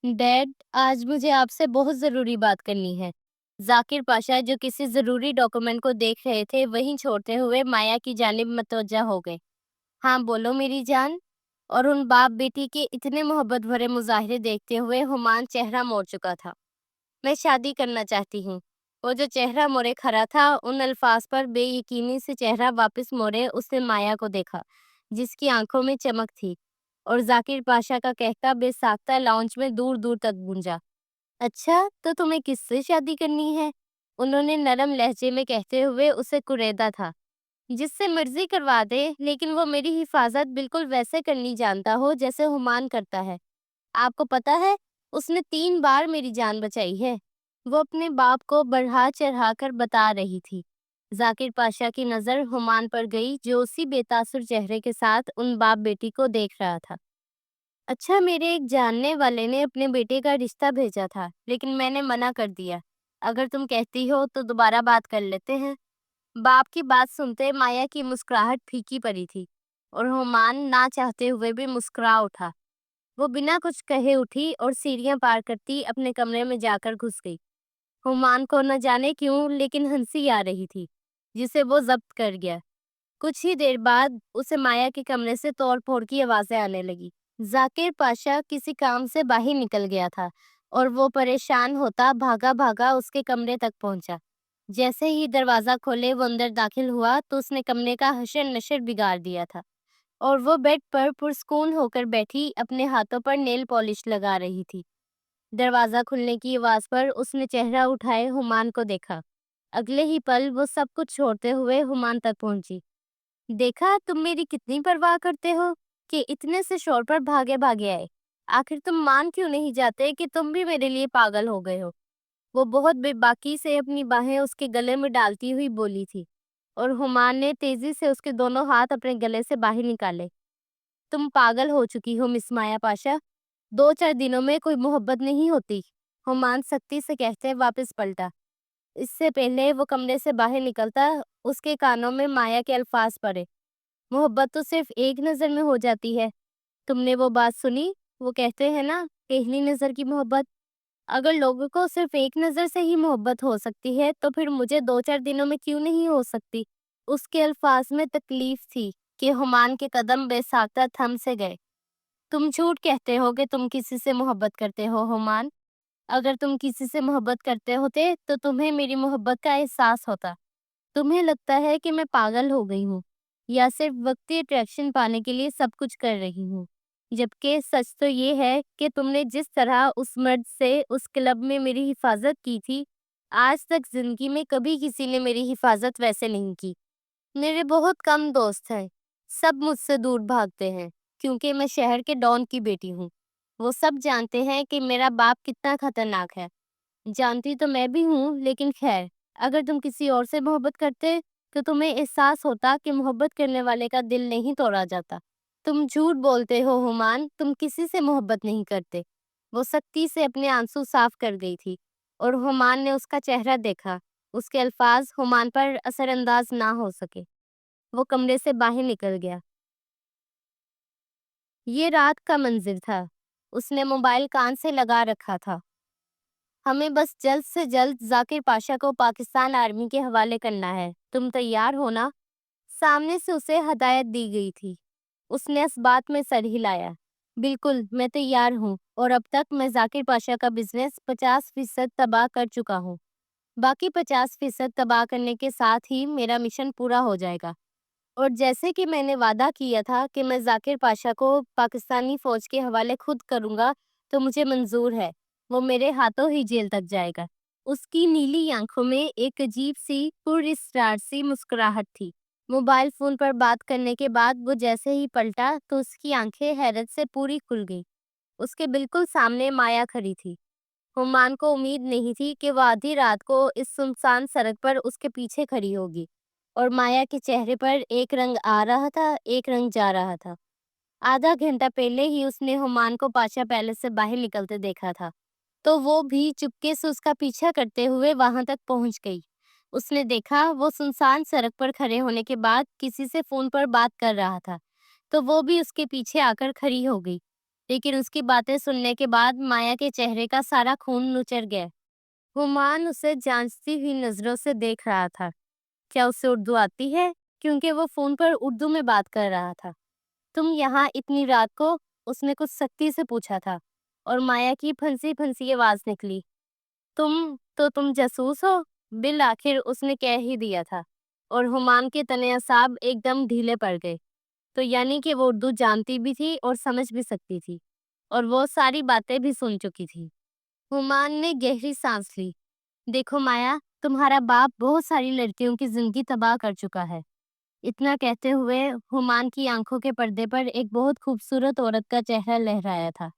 ڈیڈ، آج مجھے آپ سے بہت ضروری بات کرنی ہے۔ ذاکر پاشا جو کسی ضروری ڈاکومنٹ کو دیکھ رہے تھے وہیں چھوڑتے ہوئے مایا کی جانب متوجہ ہو گئے۔ ہاں بولو میری جان۔ اور ان باپ بیٹی کے اتنے محبت بھرے مظاہرے دیکھتے ہوئے ہومان چہرہ موڑ چکا تھا۔ میں شادی کرنا چاہتی ہوں۔ وہ جو چہرہ موڑے کھڑا تھا، ان الفاظ پر بے یقینی سے چہرہ واپس موڑے اس نے مایا کو دیکھا جس کی آنکھوں میں چمک تھی، اور ذاکر پاشا کا کہتا بے ساختہ لاؤنج میں دور دور تک گونجا۔ اچھا، تو تمہیں کس سے شادی کرنی ہے؟ انہوں نے نرم لہجے میں کہتے ہوئے اسے کریدا تھا۔ جس سے مرضی کروا دے، لیکن وہ میری حفاظت بالکل ویسے کرنی جانتا ہو جیسے ہومان کرتا ہے۔ آپ کو پتا ہے، اس نے 3 بار میری جان بچائی ہے۔ وہ اپنے باپ کو بڑھا چڑھا کر بتا رہی تھی۔ ذاکر پاشا کی نظر ہومان پر گئی جو اسی بے تاثر چہرے کے ساتھ ان باپ بیٹی کو دیکھ رہا تھا۔ اچھا، میرے ایک جاننے والے نے اپنے بیٹے کا رشتہ بھیجا تھا، لیکن میں نے منع کر دیا۔ اگر تم کہتی ہو تو دوبارہ بات کر لیتے ہیں۔ باپ کی بات سنتے مایا کی مسکراہٹ پھیکی پڑی تھی اور ہومان نہ چاہتے ہوئے بھی مسکرا اٹھا۔ وہ بنا کچھ کہے اٹھی اور سیڑھیاں پار کرتی اپنے کمرے میں جا کر گھس گئی۔ ہومان کو نہ جانے کیوں لیکن ہنسی آ رہی تھی جسے وہ ضبط کر گیا۔ کچھ ہی دیر بعد اسے مایا کے کمرے سے توڑ پھوڑ کی آوازیں آنے لگی۔ ذاکر پاشا کسی کام سے باہر نکل گیا تھا اور وہ پریشان ہوتا بھاگا بھاگا اس کے کمرے تک پہنچا۔ جیسے ہی دروازہ کھولے وہ اندر داخل ہوا تو اس نے کمرے کا حشر نشر بگاڑ دیا تھا، اور وہ بیڈ پر پرسکون ہو کر بیٹھی اپنے ہاتھوں پر نیل پالش لگا رہی تھی۔ دروازہ کھلنے کی آواز پر اس نے چہرہ اٹھائے ہومان کو دیکھا۔ اگلے ہی پل وہ سب کچھ چھوڑتے ہوئے ہومان تک پہنچی۔ دیکھا تم میری کتنی پرواہ کرتے ہو کہ اتنے سے شور پر بھاگے بھاگے آئے۔ آخر تم مان کیوں نہیں جاتے کہ تم بھی میرے لیے پاگل ہو گئے ہو؟ وہ بہت بے باکی سے اپنی باہیں اس کے گلے میں ڈالتی ہوئی بولی تھی، اور ہومان نے تیزی سے اس کے دونوں ہاتھ اپنے گلے سے باہر نکالے۔ تم پاگل ہو چکی ہو مس مایا پاشا۔ 2-4 دنوں میں کوئی محبت نہیں ہوتی، ہومان سختی سے کہتے واپس پلٹا۔ اس سے پہلے وہ کمرے سے باہر نکلتا اس کے کانوں میں مایا کے الفاظ پڑے۔ محبت تو صرف ایک نظر میں ہو جاتی ہے۔ تم نے وہ بات سنی؟ وہ کہتے ہیں نا، پہلی نظر کی محبت۔ اگر لوگوں کو صرف ایک نظر سے ہی محبت ہو سکتی ہے تو پھر مجھے 2-4 دنوں میں کیوں نہیں ہو سکتی؟ اس کے الفاظ میں تکلیف تھی کہ ہومان کے قدم بے ساختہ تھم سے گئے۔ تم جھوٹ کہتے ہو کہ تم کسی سے محبت کرتے ہو ہومان۔ اگر تم کسی سے محبت کرتے ہوتے تو تمہیں میری محبت کا احساس ہوتا۔ تمہیں لگتا ہے کہ میں پاگل ہو گئی ہوں یا صرف وقتی اٹریکشن پانے کے لیے سب کچھ کر رہی ہوں، جبکہ سچ تو یہ ہے کہ تم نے جس طرح اس مرد سے اس کلب میں میری حفاظت کی تھی، آج تک زندگی میں کبھی کسی نے میری حفاظت ویسے نہیں کی۔ میرے بہت کم دوست ہیں، سب مجھ سے دور بھاگتے ہیں کیونکہ میں شہر کے ڈان کی بیٹی ہوں۔ وہ سب جانتے ہیں کہ میرا باپ کتنا خطرناک ہے۔ جانتی تو میں بھی ہوں، لیکن خیر، اگر تم کسی اور سے محبت کرتے تو تمہیں احساس ہوتا کہ محبت کرنے والے کا دل نہیں توڑا جاتا۔ تم جھوٹ بولتے ہو ہمان، تم کسی سے محبت نہیں کرتے۔ وہ سختی سے اپنے آنسو صاف کر گئی تھی اور ہمان نے اس کا چہرہ دیکھا۔ اس کے الفاظ ہمان پر اثر انداز نہ ہو سکے۔ وہ کمرے سے باہر نکل گیا۔ یہ رات کا منظر تھا۔ اس نے موبائل کان سے لگا رکھا تھا۔ ہمیں بس جلد سے جلد ذاکر پاشا کو پاکستان آرمی کے حوالے کرنا ہے۔ تم تیار ہو نا؟ سامنے سے اسے ہدایت دی گئی تھی۔ اس نے اس بات میں سر ہلایا۔ بالکل، میں تیار ہوں، اور اب تک میں ذاکر پاشا کا بزنس 50% تباہ کر چکا ہوں۔ باقی 50% تباہ کرنے کے ساتھ ہی میرا مشن پورا ہو جائے گا۔ اور جیسے کہ میں نے وعدہ کیا تھا کہ میں ذاکر پاشا کو پاکستانی فوج کے حوالے خود کروں گا، تو مجھے منظور ہے۔ وہ میرے ہاتھوں ہی جیل تک جائے گا۔ اس کی نیلی آنکھوں میں ایک عجیب سی پر اسرار سی مسکراہٹ تھی۔ موبائل فون پر بات کرنے کے بعد وہ جیسے ہی پلٹا تو اس کی آنکھیں حیرت سے پوری کھل گئی۔ اس کے بالکل سامنے مایا کھڑی تھی۔ ہمان کو امید نہیں تھی کہ وہ آدھی رات کو اس سنسان سڑک پر اس کے پیچھے کھڑی ہوگی، اور مایا کے چہرے پر ایک رنگ آ رہا تھا، ایک رنگ جا رہا تھا۔ آدھا گھنٹہ پہلے ہی اس نے ہمان کو پاشا پیلس سے باہر نکلتے دیکھا تھا، تو وہ بھی چپکے سے اس کا پیچھا کرتے ہوئے وہاں تک پہنچ گئی۔ اس نے دیکھا وہ سنسان سڑک پر کھڑے ہونے کے بعد کسی سے فون پر بات کر رہا تھا، تو وہ بھی اس کے پیچھے آ کر کھڑی ہو گئی۔ لیکن اس کی باتیں سننے کے بعد مایا کے چہرے کا سارا خون نچر گیا۔ ہمان اسے جانچتی ہوئی نظروں سے دیکھ رہا تھا۔ کیا اسے اردو آتی ہے؟ کیونکہ وہ فون پر اردو میں بات کر رہا تھا۔ تم یہاں اتنی رات کو؟ اس نے کچھ سختی سے پوچھا تھا، اور مایا کی پھنسی پھنسی آواز نکلی۔ تم جاسوس ہو؟ بالآخر اس نے کہہ ہی دیا تھا، اور ہمان کے تنے اعصاب ایک دم ڈھیلے پڑ گئے۔ تو یعنی کہ وہ اردو جانتی بھی تھی اور سمجھ بھی سکتی تھی، اور وہ ساری باتیں بھی سن چکی تھی۔ ہمان نے گہری سانس لی۔ دیکھو مایا، تمہارا باپ بہت ساری لڑکیوں کی زندگی تباہ کر چکا ہے۔ اتنا کہتے ہوئے ہمان کی آنکھوں کے پردے پر ایک بہت خوبصورت عورت کا چہرہ لہرایا تھا۔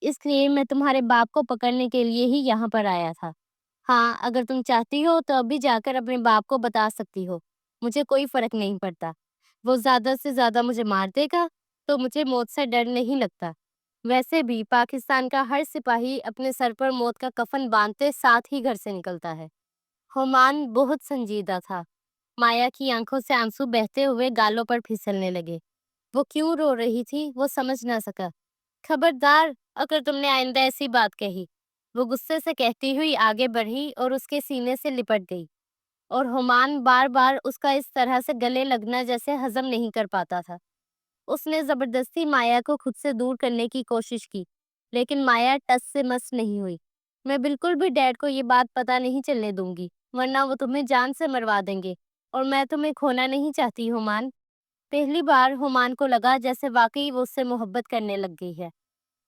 اس لیے میں تمہارے باپ کو پکڑنے کے لیے ہی یہاں پر آیا تھا۔ ہاں، اگر تم چاہتی ہو تو ابھی جا کر اپنے باپ کو بتا سکتی ہو۔ مجھے کوئی فرق نہیں پڑتا۔ وہ زیادہ سے زیادہ مجھے مار دے گا، تو مجھے موت سے ڈر نہیں لگتا۔ ویسے بھی پاکستان کا ہر سپاہی اپنے سر پر موت کا کفن باندھتے ساتھ ہی گھر سے نکلتا ہے۔ ہمان بہت سنجیدہ تھا۔ مایا کی آنکھوں سے آنسو بہتے ہوئے گالوں پر پھسلنے لگے۔ وہ کیوں رو رہی تھی وہ سمجھ نہ سکا۔ خبردار اگر تم نے آئندہ ایسی بات کہی، وہ غصے سے کہتی ہوئی آگے بڑھی اور اس کے سینے سے لپٹ گئی، اور ہمان بار بار اس کا اس طرح سے گلے لگنا جیسے ہضم نہیں کر پاتا تھا۔ اس نے زبردستی مایا کو خود سے دور کرنے کی کوشش کی، لیکن مایا ٹس سے مس نہیں ہوئی۔ میں بالکل بھی ڈیڈ کو یہ بات پتہ نہیں چلنے دوں گی، ورنہ وہ تمہیں جان سے مروا دیں گے، اور میں تمہیں کھونا نہیں چاہتی ہمان۔ پہلی بار ہمان کو لگا جیسے واقعی وہ اس سے محبت کرنے لگ گئی ہے۔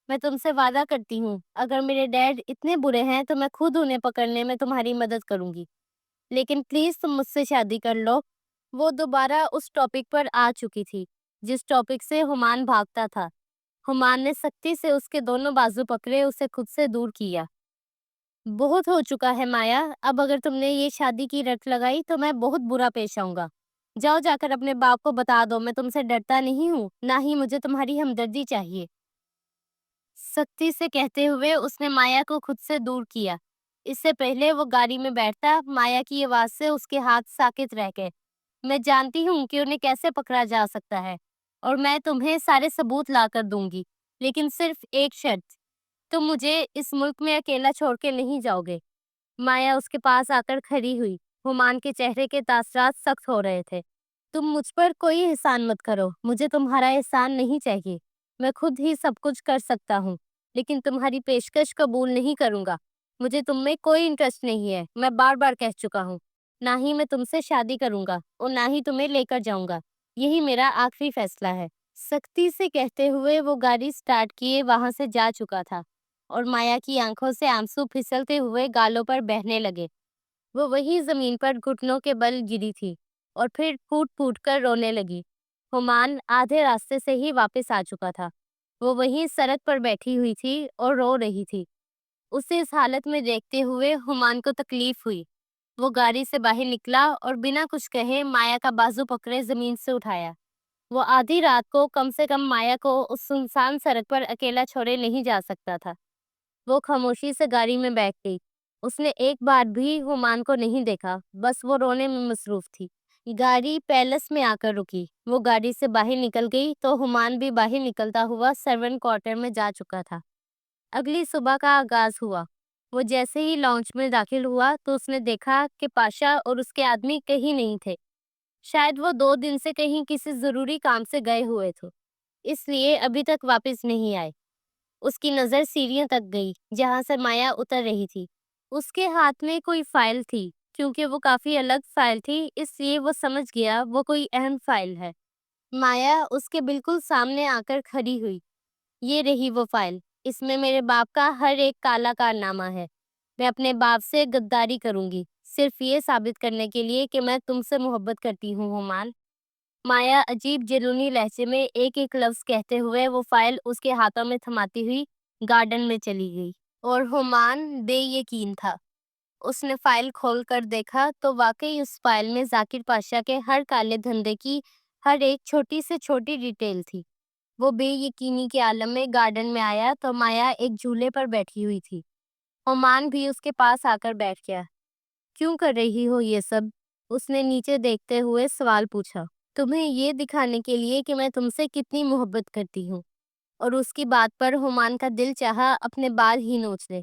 میں تم سے وعدہ کرتی ہوں، اگر میرے ڈیڈ اتنے برے ہیں تو میں خود انہیں پکڑنے میں تمہاری مدد کروں گی، لیکن پلیز تم مجھ سے شادی کر لو۔ وہ دوبارہ اس ٹاپک پر آ چکی تھی جس ٹاپک سے ہمان بھاگتا تھا۔ ہمان نے سختی سے اس کے دونوں بازو پکڑے اسے خود سے دور کیا۔ بہت ہو چکا ہے مایا، اب اگر تم نے یہ شادی کی رٹ لگائی تو میں بہت برا پیش آؤں گا۔ جاؤ جا کر اپنے باپ کو بتا دو میں تم سے ڈرتا نہیں ہوں، نہ ہی مجھے تمہاری ہمدردی چاہیے۔ سختی سے کہتے ہوئے اس نے مایا کو خود سے دور کیا۔ اس سے پہلے وہ گاڑی میں بیٹھتا، مایا کی آواز سے اس کے ہاتھ ساکت رہ گئے۔ میں جانتی ہوں کہ انہیں کیسے پکڑا جا سکتا ہے، اور میں تمہیں سارے ثبوت لا کر دوں گی، لیکن صرف ایک شرط، تم مجھے اس ملک میں اکیلا چھوڑ کے نہیں جاؤ گے۔ مایا اس کے پاس آ کر کھڑی ہوئی۔ ہمان کے چہرے کے تاثرات سخت ہو رہے تھے۔ تم مجھ پر کوئی احسان مت کرو، مجھے تمہارا احسان نہیں چاہیے۔ میں خود ہی سب کچھ کر سکتا ہوں، لیکن تمہاری پیشکش قبول نہیں کروں گا۔ مجھے تم میں کوئی انٹرسٹ نہیں ہے، میں بار بار کہہ چکا ہوں۔ نہ ہی میں تم سے شادی کروں گا، اور نہ ہی تمہیں لے کر جاؤں گا۔ یہی میرا آخری فیصلہ ہے۔ سختی سے کہتے ہوئے وہ گاڑی سٹارٹ کیے وہاں سے جا چکا تھا، اور مایا کی آنکھوں سے آنسو پھسلتے ہوئے گالوں پر بہنے لگے۔ وہ وہی زمین پر گھٹنوں کے بل گری تھی، اور پھر پھوٹ پھوٹ کر رونے لگی۔ ہمان آدھے راستے سے ہی واپس آ چکا تھا۔ وہ وہیں سڑک پر بیٹھی ہوئی تھی اور رو رہی تھی۔ اسے اس حالت میں دیکھتے ہوئے ہمان کو تکلیف ہوئی۔ وہ گاڑی سے باہر نکلا اور بنا کچھ کہے مایا کا بازو پکڑے زمین سے اٹھایا۔ وہ آدھی رات کو کم سے کم مایا کو اس سنسان سڑک پر اکیلا چھوڑے نہیں جا سکتا تھا۔ وہ خاموشی سے گاڑی میں بیٹھ گئی۔ اس نے ایک بار بھی ہمان کو نہیں دیکھا، بس وہ رونے میں مصروف تھی۔ گاڑی پیلس میں آ کر رکی۔ وہ گاڑی سے باہر نکل گئی تو ہمان بھی باہر نکلتا ہوا سرونٹ کوارٹر میں جا چکا تھا۔ اگلی صبح کا آغاز ہوا۔ وہ جیسے ہی لانچ میں داخل ہوا تو اس نے دیکھا کہ پاشا اور اس کے آدمی کہیں نہیں تھے۔ شاید وہ 2 دن سے کہیں کسی ضروری کام سے گئے ہوئے تھے، اس لیے ابھی تک واپس نہیں آئے۔ اس کی نظر سیڑھیاں تک گئی جہاں سے مایا اتر رہی تھی۔ اس کے ہاتھ میں کوئی فائل تھی۔ کیونکہ وہ کافی الگ فائل تھی اس لیے وہ سمجھ گیا وہ کوئی اہم فائل ہے۔ مایا اس کے بالکل سامنے آ کر کھڑی ہوئی۔ یہ رہی وہ فائل۔ اس میں میرے باپ کا ہر ایک کالا کارنامہ ہے۔ میں اپنے باپ سے غداری کروں گی صرف یہ ثابت کرنے کے لیے کہ میں تم سے محبت کرتی ہوں ہمان۔ مایا عجیب جنونی لہجے میں ایک ایک لفظ کہتے ہوئے وہ فائل اس کے ہاتھوں میں تھماتی ہوئی گارڈن میں چلی گئی، اور ہمان بے یقین تھا۔ اس نے فائل کھول کر دیکھا تو واقعی اس فائل میں ذاکر پاشا کے ہر کالے دھندے کی ہر ایک چھوٹی سے چھوٹی ڈیٹیل تھی۔ وہ بے یقینی کے عالم میں گارڈن میں آیا تو مایا ایک جھولے پر بیٹھی ہوئی تھی۔ ہمان بھی اس کے پاس آ کر بیٹھ گیا۔ کیوں کر رہی ہو یہ سب؟ اس نے نیچے دیکھتے ہوئے سوال پوچھا۔ تمہیں یہ دکھانے کے لیے کہ میں تم سے کتنی محبت کرتی ہوں۔ اور اس کی بات پر ہمان کا دل چاہا اپنے بال ہی نوچ لے۔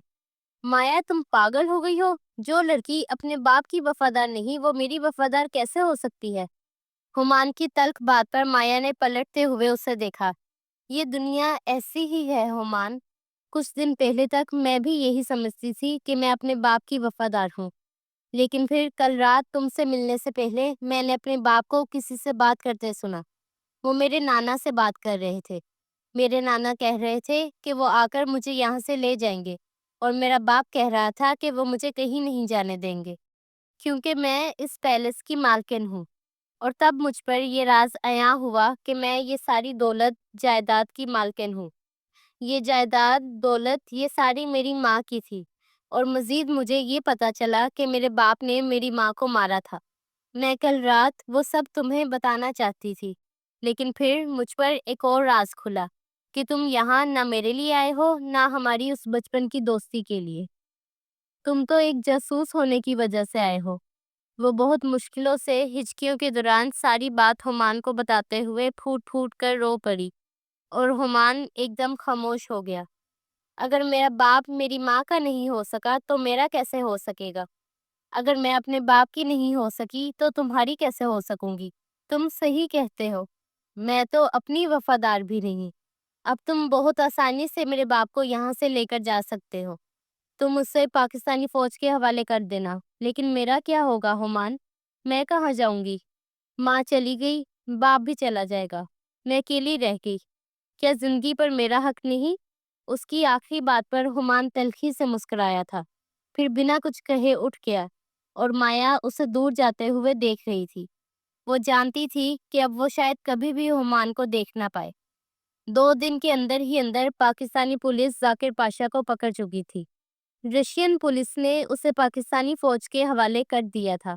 مایا تم پاگل ہو گئی ہو؟ جو لڑکی اپنے باپ کی وفادار نہیں وہ میری وفادار کیسے ہو سکتی ہے؟ ہمان کی تلخ بات پر مایا نے پلٹتے ہوئے اسے دیکھا۔ یہ دنیا ایسی ہی ہے ہمان۔ کچھ دن پہلے تک میں بھی یہی سمجھتی تھی کہ میں اپنے باپ کی وفادار ہوں، لیکن پھر کل رات تم سے ملنے سے پہلے میں نے اپنے باپ کو کسی سے بات کرتے سنا۔ وہ میرے نانا سے بات کر رہے تھے۔ میرے نانا کہہ رہے تھے کہ وہ آ کر مجھے یہاں سے لے جائیں گے، اور میرا باپ کہہ رہا تھا کہ وہ مجھے کہیں نہیں جانے دیں گے کیونکہ میں اس پیلس کی مالکن ہوں۔ اور تب مجھ پر یہ راز عیاں ہوا کہ میں یہ ساری دولت جائیداد کی مالکن ہوں۔ یہ جائیداد دولت یہ ساری میری ماں کی تھی، اور مزید مجھے یہ پتا چلا کہ میرے باپ نے میری ماں کو مارا تھا۔ میں کل رات وہ سب تمہیں بتانا چاہتی تھی، لیکن پھر مجھ پر ایک اور راز کھلا کہ تم یہاں نہ میرے لیے آئے ہو نہ ہماری اس بچپن کی دوستی کے لیے۔ تم تو ایک جاسوس ہونے کی وجہ سے آئے ہو۔ وہ بہت مشکلوں سے ہچکیوں کے دوران ساری بات ہمان کو بتاتے ہوئے پھوٹ پھوٹ کر رو پڑی، اور ہمان ایک دم خاموش ہو گیا۔ اگر میرا باپ میری ماں کا نہیں ہو سکا تو میرا کیسے ہو سکے گا؟ اگر میں اپنے باپ کی نہیں ہو سکی تو تمہاری کیسے ہو سکوں گی؟ تم صحیح کہتے ہو، میں تو اپنی وفادار بھی نہیں۔ اب تم بہت آسانی سے میرے باپ کو یہاں سے لے کر جا سکتے ہو۔ تم اسے پاکستانی فوج کے حوالے کر دینا، لیکن میرا کیا ہوگا ہمان؟ میں کہاں جاؤں گی؟ ماں چلی گئی، باپ بھی چلا جائے گا، میں اکیلی رہ گئی۔ کیا زندگی پر میرا حق نہیں؟ اس کی آخری بات پر ہمان تلخی سے مسکرایا تھا، پھر بنا کچھ کہے اٹھ گیا، اور مایا اسے دور جاتے ہوئے دیکھ رہی تھی۔ وہ جانتی تھی کہ اب وہ شاید کبھی بھی ہمان کو دیکھ نہ پائے۔ 2 دن کے اندر ہی اندر پاکستانی پولیس ذاکر پاشا کو پکڑ چکی تھی۔ رشین پولیس نے اسے پاکستانی فوج کے حوالے کر دیا تھا۔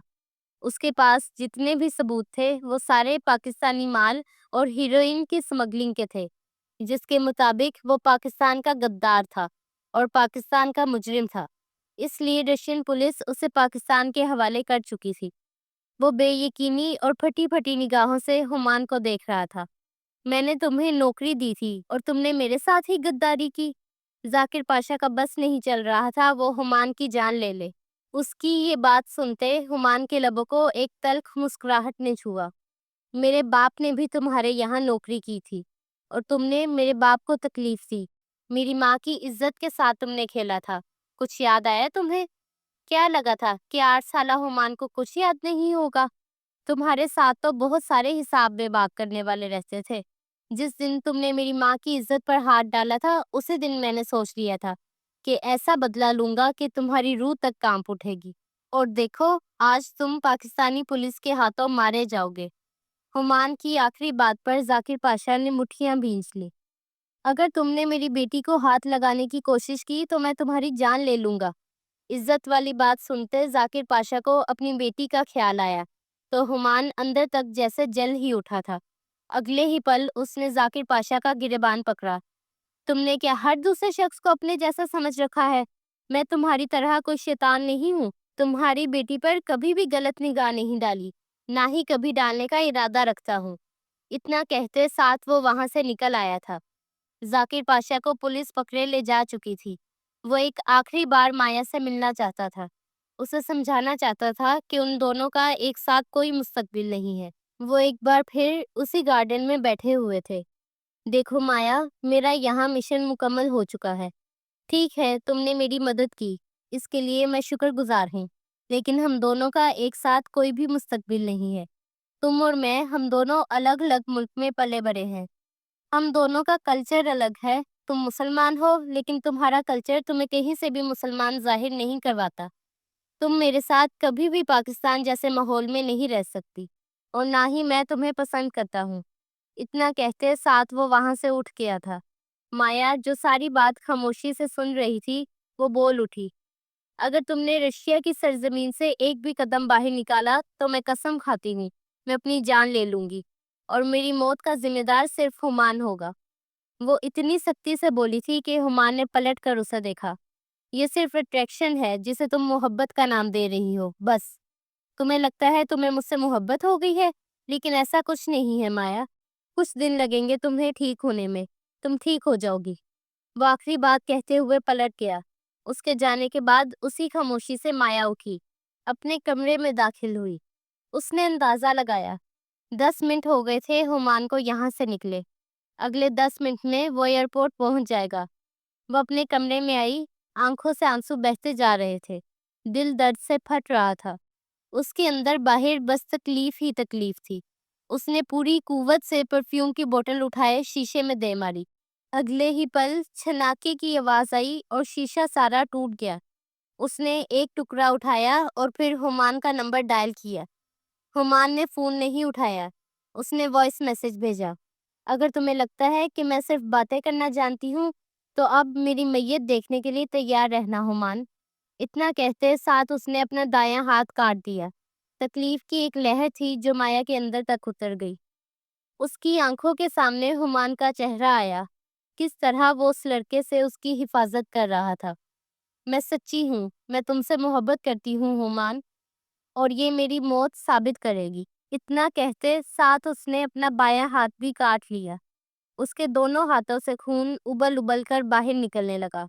اس کے پاس جتنے بھی ثبوت تھے وہ سارے پاکستانی مال اور ہیروئن کی سمگلنگ کے تھے، جس کے مطابق وہ پاکستان کا غدار تھا اور پاکستان کا مجرم تھا۔ اس لیے رشین پولیس اسے پاکستان کے حوالے کر چکی تھی۔ وہ بے یقینی اور پھٹی پھٹی نگاہوں سے ہمان کو دیکھ رہا تھا۔ میں نے تمہیں نوکری دی تھی اور تم نے میرے ساتھ ہی غداری کی۔ ذاکر پاشا کا بس نہیں چل رہا تھا وہ ہمان کی جان لے لے۔ اس کی یہ بات سنتے ہمان کے لبوں کو ایک تلخ مسکراہٹ نے چھوا۔ میرے باپ نے بھی تمہارے یہاں نوکری کی تھی، اور تم نے میرے باپ کو تکلیف دی۔ میری ماں کی عزت کے ساتھ تم نے کھیلا تھا۔ کچھ یاد آیا تمہیں؟ کیا لگا تھا کہ 8 سالہ ہمان کو کچھ یاد نہیں ہوگا؟ تمہارے ساتھ تو بہت سارے حساب بے باک کرنے والے رہتے تھے۔ جس دن تم نے میری ماں کی عزت پر ہاتھ ڈالا تھا اسی دن میں نے سوچ لیا تھا کہ ایسا بدلہ لوں گا کہ تمہاری روح تک کانپ اٹھے گی۔ اور دیکھو آج تم پاکستانی پولیس کے ہاتھوں مارے جاؤ گے۔ ہمان کی آخری بات پر ذاکر پاشا نے مٹھیاں بھینچ لی۔ اگر تم نے میری بیٹی کو ہاتھ لگانے کی کوشش کی تو میں تمہاری جان لے لوں گا۔ عزت والی بات سنتے ذاکر پاشا کو اپنی بیٹی کا خیال آیا تو ہمان اندر تک جیسے جل ہی اٹھا تھا۔ اگلے ہی پل اس نے ذاکر پاشا کا گریبان پکڑا۔ تم نے کیا ہر دوسرے شخص کو اپنے جیسا سمجھ رکھا ہے؟ میں تمہاری طرح کوئی شیطان نہیں ہوں۔ تمہاری بیٹی پر کبھی بھی غلط نگاہ نہیں ڈالی، نہ ہی کبھی ڈالنے کا ارادہ رکھتا ہوں۔ اتنا کہتے ساتھ وہ وہاں سے نکل آیا تھا۔ ذاکر پاشا کو پولیس پکڑے لے جا چکی تھی۔ وہ ایک آخری بار مایا سے ملنا چاہتا تھا، اسے سمجھانا چاہتا تھا کہ ان دونوں کا ایک ساتھ کوئی مستقبل نہیں ہے۔ وہ ایک بار پھر اسی گارڈن میں بیٹھے ہوئے تھے۔ دیکھو مایا، میرا یہاں مشن مکمل ہو چکا ہے۔ ٹھیک ہے، تم نے میری مدد کی، اس کے لیے میں شکر گزار ہوں، لیکن ہم دونوں کا ایک ساتھ کوئی بھی مستقبل نہیں ہے۔ تم اور میں، ہم دونوں الگ الگ ملک میں پلے بڑے ہیں، ہم دونوں کا کلچر الگ ہے۔ تم مسلمان ہو، لیکن تمہارا کلچر تمہیں کہیں سے بھی مسلمان ظاہر نہیں کرواتا۔ تم میرے ساتھ کبھی بھی پاکستان جیسے ماحول میں نہیں رہ سکتی، اور نہ ہی میں تمہیں پسند کرتا ہوں۔ اتنا کہتے ساتھ وہ وہاں سے اٹھ گیا تھا۔ مایا، جو ساری بات خاموشی سے سن رہی تھی، وہ بول اٹھی۔ اگر تم نے رشیا کی سرزمین سے ایک بھی قدم باہر نکالا تو میں قسم کھاتی ہوں میں اپنی جان لے لوں گی، اور میری موت کا ذمہ دار صرف ہمان ہوگا۔ وہ اتنی سختی سے بولی تھی کہ ہمان نے پلٹ کر اسے دیکھا۔ یہ صرف اٹریکشن ہے جسے تم محبت کا نام دے رہی ہو، بس۔ تمہیں لگتا ہے تمہیں مجھ سے محبت ہو گئی ہے، لیکن ایسا کچھ نہیں ہے مایا۔ کچھ دن لگیں گے تمہیں ٹھیک ہونے میں، تم ٹھیک ہو جاؤ گی۔ وہ آخری بات کہتے ہوئے پلٹ گیا۔ اس کے جانے کے بعد اسی خاموشی سے مایا اٹھی، اپنے کمرے میں داخل ہوئی۔ اس نے اندازہ لگایا 10 منٹ ہو گئے تھے ہمان کو یہاں سے نکلے۔ اگلے 10 منٹ میں وہ ایئرپورٹ پہنچ جائے گا۔ وہ اپنے کمرے میں آئی، آنکھوں سے آنسو بہتے جا رہے تھے، دل درد سے پھٹ رہا تھا۔ اس کے اندر باہر بس تکلیف ہی تکلیف تھی۔ اس نے پوری قوت سے پرفیوم کی بوتل اٹھائے شیشے میں دے ماری۔ اگلے ہی پل چھناکے کی آواز آئی اور شیشہ سارا ٹوٹ گیا۔ اس نے ایک ٹکڑا اٹھایا اور پھر ہمان کا نمبر ڈائل کیا۔ ہمان نے فون نہیں اٹھایا۔ اس نے وائس میسج بھیجا، اگر تمہیں لگتا ہے کہ میں صرف باتیں کرنا جانتی ہوں تو اب میری میت دیکھنے کے لیے تیار رہنا ہمان۔ اتنا کہتے ساتھ اس نے اپنا دایاں ہاتھ کاٹ دیا۔ تکلیف کی ایک لہر تھی جو مایا کے اندر تک اتر گئی۔ اس کی آنکھوں کے سامنے ہمان کا چہرہ آیا، کس طرح وہ اس لڑکے سے اس کی حفاظت کر رہا تھا۔ میں سچی ہوں، میں تم سے محبت کرتی ہوں ہمان، اور یہ میری موت ثابت کرے گی۔ اتنا کہتے ساتھ اس نے اپنا بایاں ہاتھ بھی کاٹ لیا۔ اس کے دونوں ہاتھوں سے خون ابل ابل کر باہر نکلنے لگا۔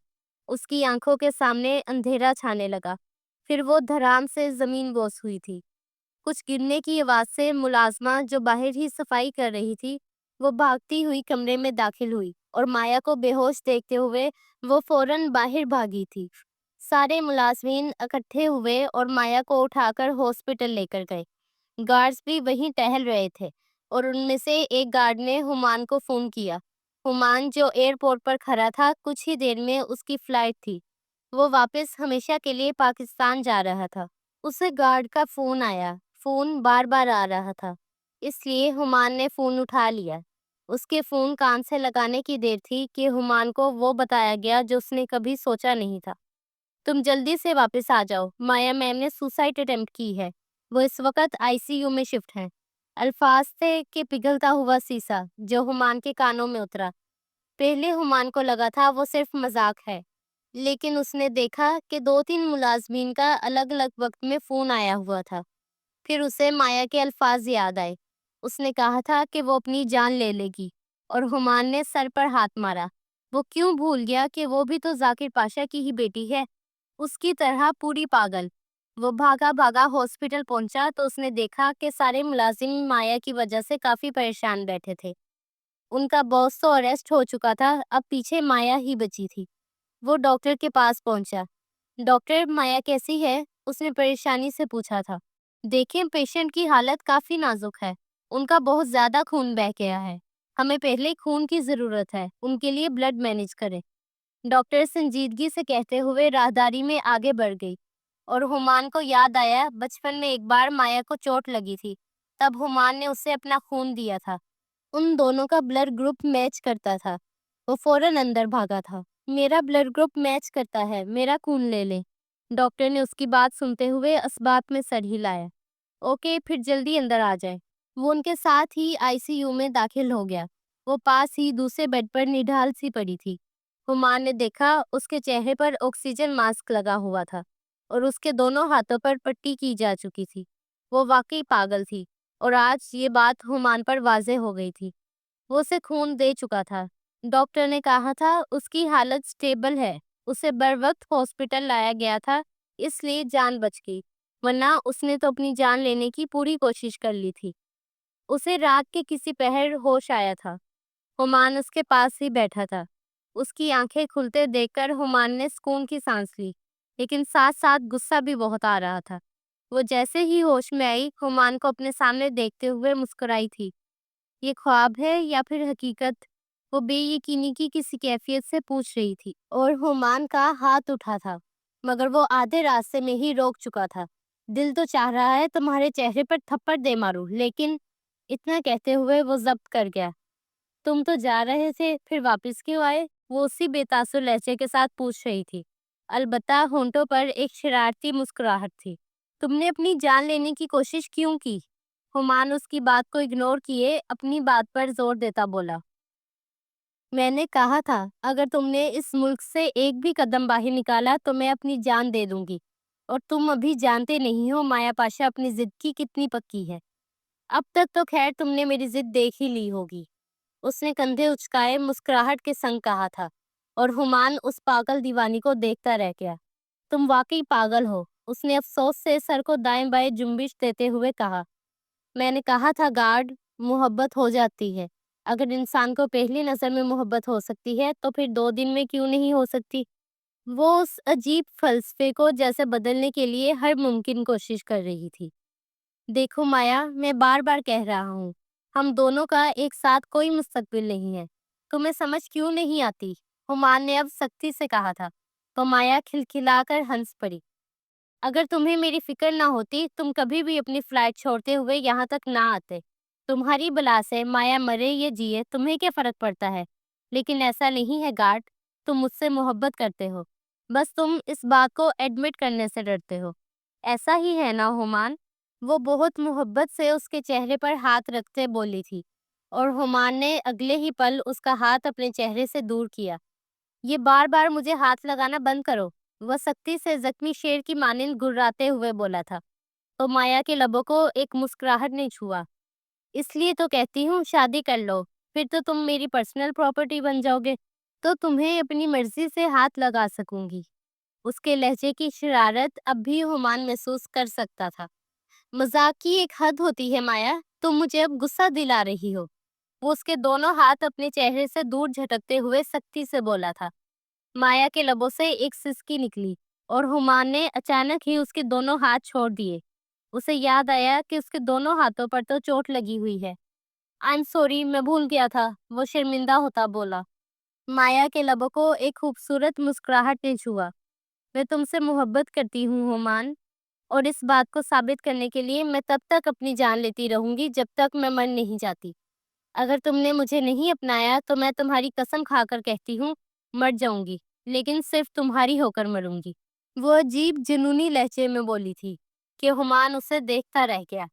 اس کی آنکھوں کے سامنے اندھیرا چھانے لگا۔ پھر وہ دھڑام سے زمین بوس ہوئی تھی۔ کچھ گرنے کی آواز سے ملازمہ جو باہر ہی صفائی کر رہی تھی، وہ بھاگتی ہوئی کمرے میں داخل ہوئی، اور مایا کو بے ہوش دیکھتے ہوئے وہ فوراً باہر بھاگی تھی۔ سارے ملازمین اکٹھے ہوئے اور مایا کو اٹھا کر ہاسپٹل لے کر گئے۔ گارڈز بھی وہیں ٹہل رہے تھے، اور ان میں سے ایک گارڈ نے ہمان کو فون کیا۔ ہمان جو ایئرپورٹ پر کھڑا تھا، کچھ ہی دیر میں اس کی فلائٹ تھی۔ وہ واپس ہمیشہ کے لیے پاکستان جا رہا تھا۔ اسے گارڈ کا فون آیا، فون بار بار آ رہا تھا، اس لیے ہمان نے فون اٹھا لیا۔ اس کے فون کان سے لگانے کی دیر تھی کہ ہمان کو وہ بتایا گیا جو اس نے کبھی سوچا نہیں تھا۔ تم جلدی سے واپس آ جاؤ، مایا میم نے سوسائڈ اٹیمپٹ کی ہے، وہ اس وقت ICU میں شفٹ ہیں۔ الفاظ تھے کہ پگھلتا ہوا سیسا جو ہمان کے کانوں میں اترا۔ پہلے ہمان کو لگا تھا وہ صرف مذاق ہے، لیکن اس نے دیکھا کہ 2-3 ملازمین کا الگ الگ وقت میں فون آیا ہوا تھا۔ پھر اسے مایا کے الفاظ یاد آئے۔ اس نے کہا تھا کہ وہ اپنی جان لے لے گی، اور ہمان نے سر پر ہاتھ مارا۔ وہ کیوں بھول گیا کہ وہ بھی تو ذاکر پاشا کی ہی بیٹی ہے، اس کی طرح پوری پاگل۔ وہ بھاگا بھاگا ہاسپٹل پہنچا تو اس نے دیکھا کہ سارے ملازم مایا کی وجہ سے کافی پریشان بیٹھے تھے۔ ان کا باس تو اریسٹ ہو چکا تھا، اب پیچھے مایا ہی بچی تھی۔ وہ ڈاکٹر کے پاس پہنچا۔ ڈاکٹر، مایا کیسی ہے؟ اس نے پریشانی سے پوچھا تھا۔ دیکھیں، پیشنٹ کی حالت کافی نازک ہے، ان کا بہت زیادہ خون بہہ گیا ہے، ہمیں پہلے خون کی ضرورت ہے، ان کے لیے بلڈ مینیج کریں۔ ڈاکٹر سنجیدگی سے کہتے ہوئے راہداری میں آگے بڑھ گئی، اور ہمان کو یاد آیا بچپن میں ایک بار مایا کو چوٹ لگی تھی، تب ہمان نے اسے اپنا خون دیا تھا۔ ان دونوں کا بلڈ گروپ میچ کرتا تھا۔ وہ فوراً اندر بھاگا تھا۔ میرا بلڈ گروپ میچ کرتا ہے، میرا خون لے لیں۔ ڈاکٹر نے اس کی بات سنتے ہوئے اسباب میں سر ہلایا۔ اوکے، پھر جلدی اندر آ جائیں۔ وہ ان کے ساتھ ہی ICU میں داخل ہو گیا۔ وہ پاس ہی دوسرے بیڈ پر نڈال سی پڑی تھی۔ ہمان نے دیکھا اس کے چہرے پر آکسیجن ماسک لگا ہوا تھا اور اس کے دونوں ہاتھوں پر پٹی کی جا چکی تھی۔ وہ واقعی پاگل تھی اور آج یہ بات ہمان پر واضح ہو گئی تھی۔ وہ اسے خون دے چکا تھا۔ ڈاکٹر نے کہا تھا اس کی حالت سٹیبل ہے۔ اسے بروقت ہاسپٹل لایا گیا تھا، اس لیے جان بچ گئی، ورنہ اس نے تو اپنی جان لینے کی پوری کوشش کر لی تھی۔ اسے رات کے کسی پہر ہوش آیا تھا۔ ہمان اس کے پاس ہی بیٹھا تھا۔ اس کی آنکھیں کھلتے دیکھ کر ہمان نے سکون کی سانس لی، لیکن ساتھ ساتھ غصہ بھی بہت آ رہا تھا۔ وہ جیسے ہی ہوش میں آئی، ہمان کو اپنے سامنے دیکھتے ہوئے مسکرائی تھی۔ یہ خواب ہے یا پھر حقیقت؟ وہ بے یقینی کی کسی کیفیت سے پوچھ رہی تھی، اور ہمان کا ہاتھ اٹھا تھا، مگر وہ آدھے راستے میں ہی روک چکا تھا۔ دل تو چاہ رہا ہے تمہارے چہرے پر تھپڑ دے ماروں، لیکن اتنا کہتے ہوئے وہ ضبط کر گیا۔ تم تو جا رہے تھے، پھر واپس کیوں آئے؟ وہ اسی بے تاثر لہجے کے ساتھ پوچھ رہی تھی، البتہ ہونٹوں پر ایک شرارتی مسکراہٹ تھی۔ تم نے اپنی جان لینے کی کوشش کیوں کی؟ ہمان اس کی بات کو اگنور کیے اپنی بات پر زور دیتا بولا، میں نے کہا تھا اگر تم نے اس ملک سے ایک بھی قدم باہر نکالا تو میں اپنی جان دے دوں گی، اور تم ابھی جانتے نہیں ہو مایا پاشا اپنی ضد کی کتنی پکی ہے۔ اب تک تو خیر تم نے میری ضد دیکھ ہی لی ہوگی۔ اس نے کندھے اچکائے مسکراہٹ کے سنگ کہا تھا، اور ہمان اس پاگل دیوانی کو دیکھتا رہ گیا۔ تم واقعی پاگل ہو، اس نے افسوس سے سر کو دائیں بائیں جنبش دیتے ہوئے کہا۔ میں نے کہا تھا گارڈ، محبت ہو جاتی ہے۔ اگر انسان کو پہلی نظر میں محبت ہو سکتی ہے تو پھر 2 دن میں کیوں نہیں ہو سکتی؟ وہ اس عجیب فلسفے کو جیسے بدلنے کے لیے ہر ممکن کوشش کر رہی تھی۔ دیکھو مایا، میں بار بار کہہ رہا ہوں، ہم دونوں کا ایک ساتھ کوئی مستقبل نہیں ہے۔ تمہیں سمجھ کیوں نہیں آتی؟ ہمان نے اب سختی سے کہا تھا، تو مایا کھلکھلا کر ہنس پڑی۔ اگر تمہیں میری فکر نہ ہوتی تم کبھی بھی اپنی فلائٹ چھوڑتے ہوئے یہاں تک نہ آتے۔ تمہاری بلا سے مایا مرے یا جیے تمہیں کیا فرق پڑتا ہے؟ لیکن ایسا نہیں ہے گارڈ، تم مجھ سے محبت کرتے ہو، بس تم اس بات کو ایڈمٹ کرنے سے ڈرتے ہو۔ ایسا ہی ہے نا ہمان؟ وہ بہت محبت سے اس کے چہرے پر ہاتھ رکھتے بولی تھی، اور ہمان نے اگلے ہی پل اس کا ہاتھ اپنے چہرے سے دور کیا۔ یہ بار بار مجھے ہاتھ لگانا بند کرو، وہ سختی سے زخمی شیر کی مانند گھراتے ہوئے بولا تھا، تو مایا کے لبوں کو ایک مسکراہٹ نے چھوا۔ اس لیے تو کہتی ہوں شادی کر لو، پھر تو تم میری پرسنل پراپرٹی بن جاؤ گے، تو تمہیں اپنی مرضی سے ہاتھ لگا سکوں گی۔ اس کے لہجے کی شرارت اب بھی ہمان محسوس کر سکتا تھا۔ مذاق کی ایک حد ہوتی ہے مایا، تم مجھے اب غصہ دلا رہی ہو۔ وہ اس کے دونوں ہاتھ اپنے چہرے سے دور جھٹکتے ہوئے سختی سے بولا تھا۔ مایا کے لبوں سے ایک سسکی نکلی، اور ہمان نے اچانک ہی اس کے دونوں ہاتھ چھوڑ دیے۔ اسے یاد آیا کہ اس کے دونوں ہاتھوں پر تو چوٹ لگی ہوئی ہے۔ I'm sorry، میں بھول گیا تھا، وہ شرمندہ ہوتا بولا۔ مایا کے لبوں کو ایک خوبصورت مسکراہٹ نے چھوا۔ میں تم سے محبت کرتی ہوں ہمان، اور اس بات کو ثابت کرنے کے لیے میں تب تک اپنی جان لیتی رہوں گی جب تک میں مر نہیں جاتی۔ اگر تم نے مجھے نہیں اپنایا تو میں تمہاری قسم کھا کر کہتی ہوں مر جاؤں گی، لیکن صرف تمہاری ہو کر مروں گی۔ وہ عجیب جنونی لہجے میں بولی تھی کہ ہمان اسے دیکھتا رہ گیا۔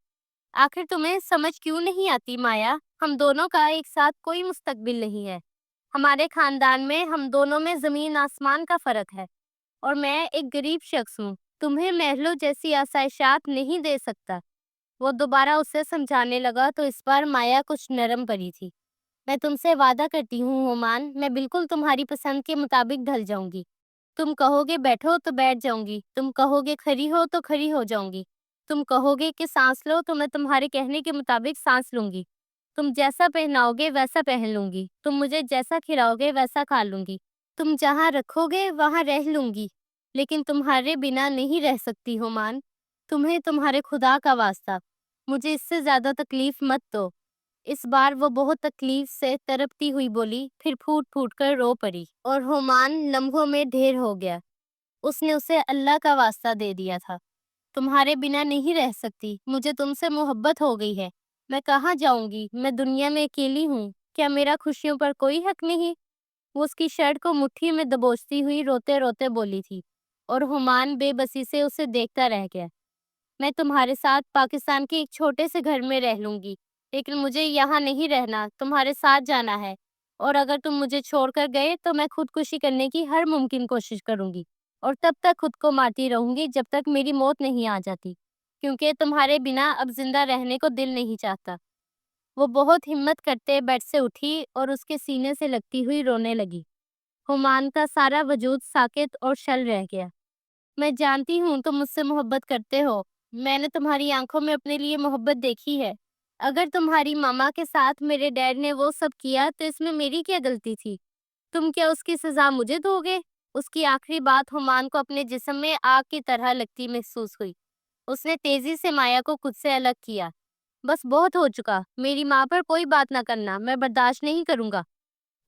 آخر تمہیں سمجھ کیوں نہیں آتی مایا؟ ہم دونوں کا ایک ساتھ کوئی مستقبل نہیں ہے۔ ہمارے خاندان میں ہم دونوں میں زمین آسمان کا فرق ہے، اور میں ایک غریب شخص ہوں، تمہیں محلوں جیسی آسائشات نہیں دے سکتا۔ وہ دوبارہ اسے سمجھانے لگا تو اس بار مایا کچھ نرم پڑی تھی۔ میں تم سے وعدہ کرتی ہوں ہمان، میں بالکل تمہاری پسند کے مطابق ڈھل جاؤں گی۔ تم کہو گے بیٹھو تو بیٹھ جاؤں گی، تم کہو گے کھڑی ہو تو کھڑی ہو جاؤں گی، تم کہو گے کہ سانس لو تو میں تمہارے کہنے کے مطابق سانس لوں گی، تم جیسا پہناؤ گے ویسا پہن لوں گی، تم مجھے جیسا کھلاؤ گے ویسا کھا لوں گی، تم جہاں رکھو گے وہاں رہ لوں گی، لیکن تمہارے بنا نہیں رہ سکتی ہمان۔ تمہیں تمہارے خدا کا واسطہ مجھے اس سے زیادہ تکلیف مت دو۔ اس بار وہ بہت تکلیف سے تڑپتی ہوئی بولی، پھر پھوٹ پھوٹ کر رو پڑی، اور ہمان لمحوں میں ڈھیر ہو گیا۔ اس نے اسے اللہ کا واسطہ دے دیا تھا۔ تمہارے بنا نہیں رہ سکتی، مجھے تم سے محبت ہو گئی ہے، میں کہاں جاؤں گی؟ میں دنیا میں اکیلی ہوں، کیا میرا خوشیوں پر کوئی حق نہیں؟ وہ اس کی شرٹ کو مٹھی میں دبوچتی ہوئی روتے روتے بولی تھی، اور ہمان بے بسی سے اسے دیکھتا رہ گیا۔ میں تمہارے ساتھ پاکستان کے ایک چھوٹے سے گھر میں رہ لوں گی، لیکن مجھے یہاں نہیں رہنا، تمہارے ساتھ جانا ہے، اور اگر تم مجھے چھوڑ کر گئے تو میں خودکشی کرنے کی ہر ممکن کوشش کروں گی، اور تب تک خود کو مارتی رہوں گی جب تک میری موت نہیں آ جاتی، کیونکہ تمہارے بنا اب زندہ رہنے کو دل نہیں چاہتا۔ وہ بہت ہمت کرتے بیڈ سے اٹھی اور اس کے سینے سے لگتی ہوئی رونے لگی۔ ہمان کا سارا وجود ساکت اور شل رہ گیا۔ میں جانتی ہوں تم مجھ سے محبت کرتے ہو، میں نے تمہاری آنکھوں میں اپنے لیے محبت دیکھی ہے۔ اگر تمہاری ماما کے ساتھ میرے ڈیڈ نے وہ سب کیا تو اس میں میری کیا غلطی تھی؟ تم کیا اس کی سزا مجھے دو گے؟ اس کی آخری بات ہمان کو اپنے جسم میں آگ کی طرح لگتی محسوس ہوئی۔ اس نے تیزی سے مایا کو خود سے الگ کیا۔ بس بہت ہو چکا، میری ماں پر کوئی بات نہ کرنا، میں برداشت نہیں کروں گا۔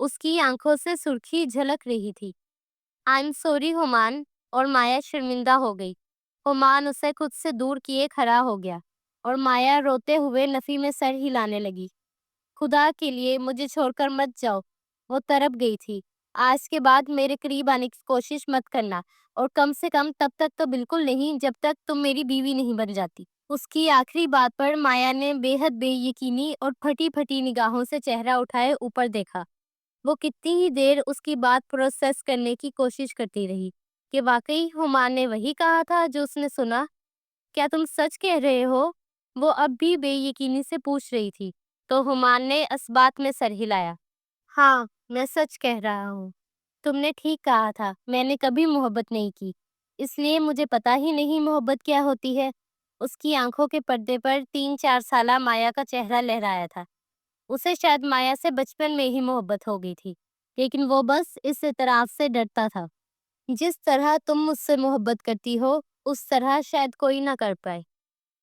اس کی آنکھوں سے سرخی جھلک رہی تھی۔ آئی ایم سوری ہمان، اور مایا شرمندہ ہو گئی۔ ہمان اسے خود سے دور کیے کھڑا ہو گیا، اور مایا روتے ہوئے نفی میں سر ہلانے لگی۔ خدا کے لیے مجھے چھوڑ کر مت جاؤ، وہ تڑپ گئی تھی۔ آج کے بعد میرے قریب آنے کی کوشش مت کرنا، اور کم سے کم تب تک تو بالکل نہیں جب تک تم میری بیوی نہیں بن جاتی۔ اس کی آخری بات پر مایا نے بے حد بے یقینی اور پھٹی پھٹی نگاہوں سے چہرہ اٹھائے اوپر دیکھا۔ وہ کتنی ہی دیر اس کی بات پروسیس کرنے کی کوشش کرتی رہی کہ واقعی ہمان نے وہی کہا تھا جو اس نے سنا۔ کیا تم سچ کہہ رہے ہو؟ وہ اب بھی بے یقینی سے پوچھ رہی تھی، تو ہمان نے اس بات میں سر ہلایا۔ ہاں، میں سچ کہہ رہا ہوں۔ تم نے ٹھیک کہا تھا، میں نے کبھی محبت نہیں کی، اس لیے مجھے پتا ہی نہیں محبت کیا ہوتی ہے۔ اس کی آنکھوں کے پردے پر 3-4 سالہ مایا کا چہرہ لہرایا تھا۔ اسے شاید مایا سے بچپن میں ہی محبت ہو گئی تھی، لیکن وہ بس اس اعتراف سے ڈرتا تھا۔ جس طرح تم مجھ سے محبت کرتی ہو، اس طرح شاید کوئی نہ کر پائے۔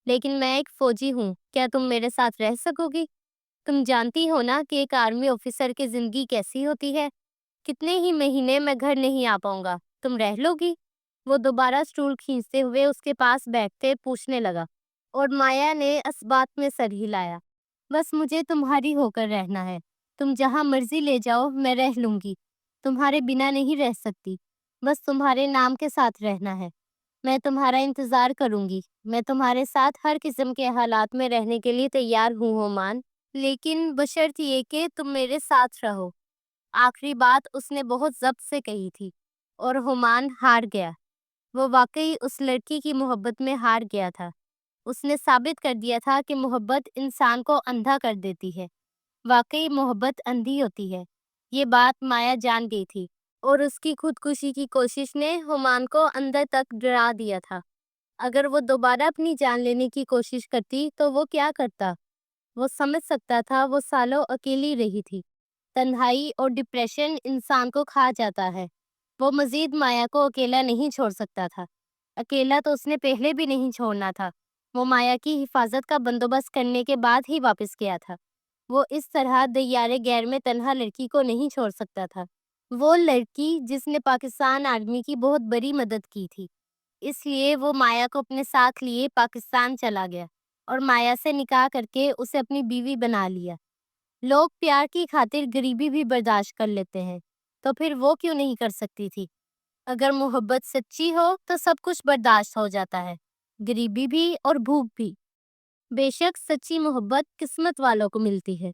لیکن میں ایک فوجی ہوں، کیا تم میرے ساتھ رہ سکو گی؟ تم جانتی ہو نا کہ ایک آرمی آفیسر کی زندگی کیسی ہوتی ہے؟ کتنے ہی مہینے میں گھر نہیں آ پاؤں گا، تم رہ لو گی؟ وہ دوبارہ سٹول کھینچتے ہوئے اس کے پاس بیٹھتے پوچھنے لگا، اور مایا نے اس بات میں سر ہلایا۔ بس مجھے تمہاری ہو کر رہنا ہے، تم جہاں مرضی لے جاؤ میں رہ لوں گی، تمہارے بنا نہیں رہ سکتی، بس تمہارے نام کے ساتھ رہنا ہے۔ میں تمہارا انتظار کروں گی، میں تمہارے ساتھ ہر قسم کے حالات میں رہنے کے لیے تیار ہوں ہمان، لیکن بشرط یہ کہ تم میرے ساتھ رہو۔ آخری بات اس نے بہت ضبط سے کہی تھی، اور ہمان ہار گیا۔ وہ واقعی اس لڑکی کی محبت میں ہار گیا تھا۔ اس نے ثابت کر دیا تھا کہ محبت انسان کو اندھا کر دیتی ہے۔ واقعی محبت اندھی ہوتی ہے، یہ بات مایا جان گئی تھی، اور اس کی خودکشی کی کوشش نے ہمان کو اندر تک ڈرا دیا تھا۔ اگر وہ دوبارہ اپنی جان لینے کی کوشش کرتی تو وہ کیا کرتا؟ وہ سمجھ سکتا تھا وہ سالوں اکیلی رہی تھی۔ تنہائی اور ڈپریشن انسان کو کھا جاتا ہے۔ وہ مزید مایا کو اکیلا نہیں چھوڑ سکتا تھا۔ اکیلا تو اس نے پہلے بھی نہیں چھوڑنا تھا۔ وہ مایا کی حفاظت کا بندوبست کرنے کے بعد ہی واپس گیا تھا۔ وہ اس طرح دیارے غیر میں تنہا لڑکی کو نہیں چھوڑ سکتا تھا۔ وہ لڑکی جس نے پاکستان آرمی کی بہت بڑی مدد کی تھی۔ اس لیے وہ مایا کو اپنے ساتھ لیے پاکستان چلا گیا، اور مایا سے نکاح کر کے اسے اپنی بیوی بنا لیا۔ لوگ پیار کی خاطر غریبی بھی برداشت کر لیتے ہیں، تو پھر وہ کیوں نہیں کر سکتی تھی؟ اگر محبت سچی ہو تو سب کچھ برداشت ہو جاتا ہے، غریبی بھی اور بھوک بھی۔ بے شک سچی محبت قسمت والوں کو ملتی ہے۔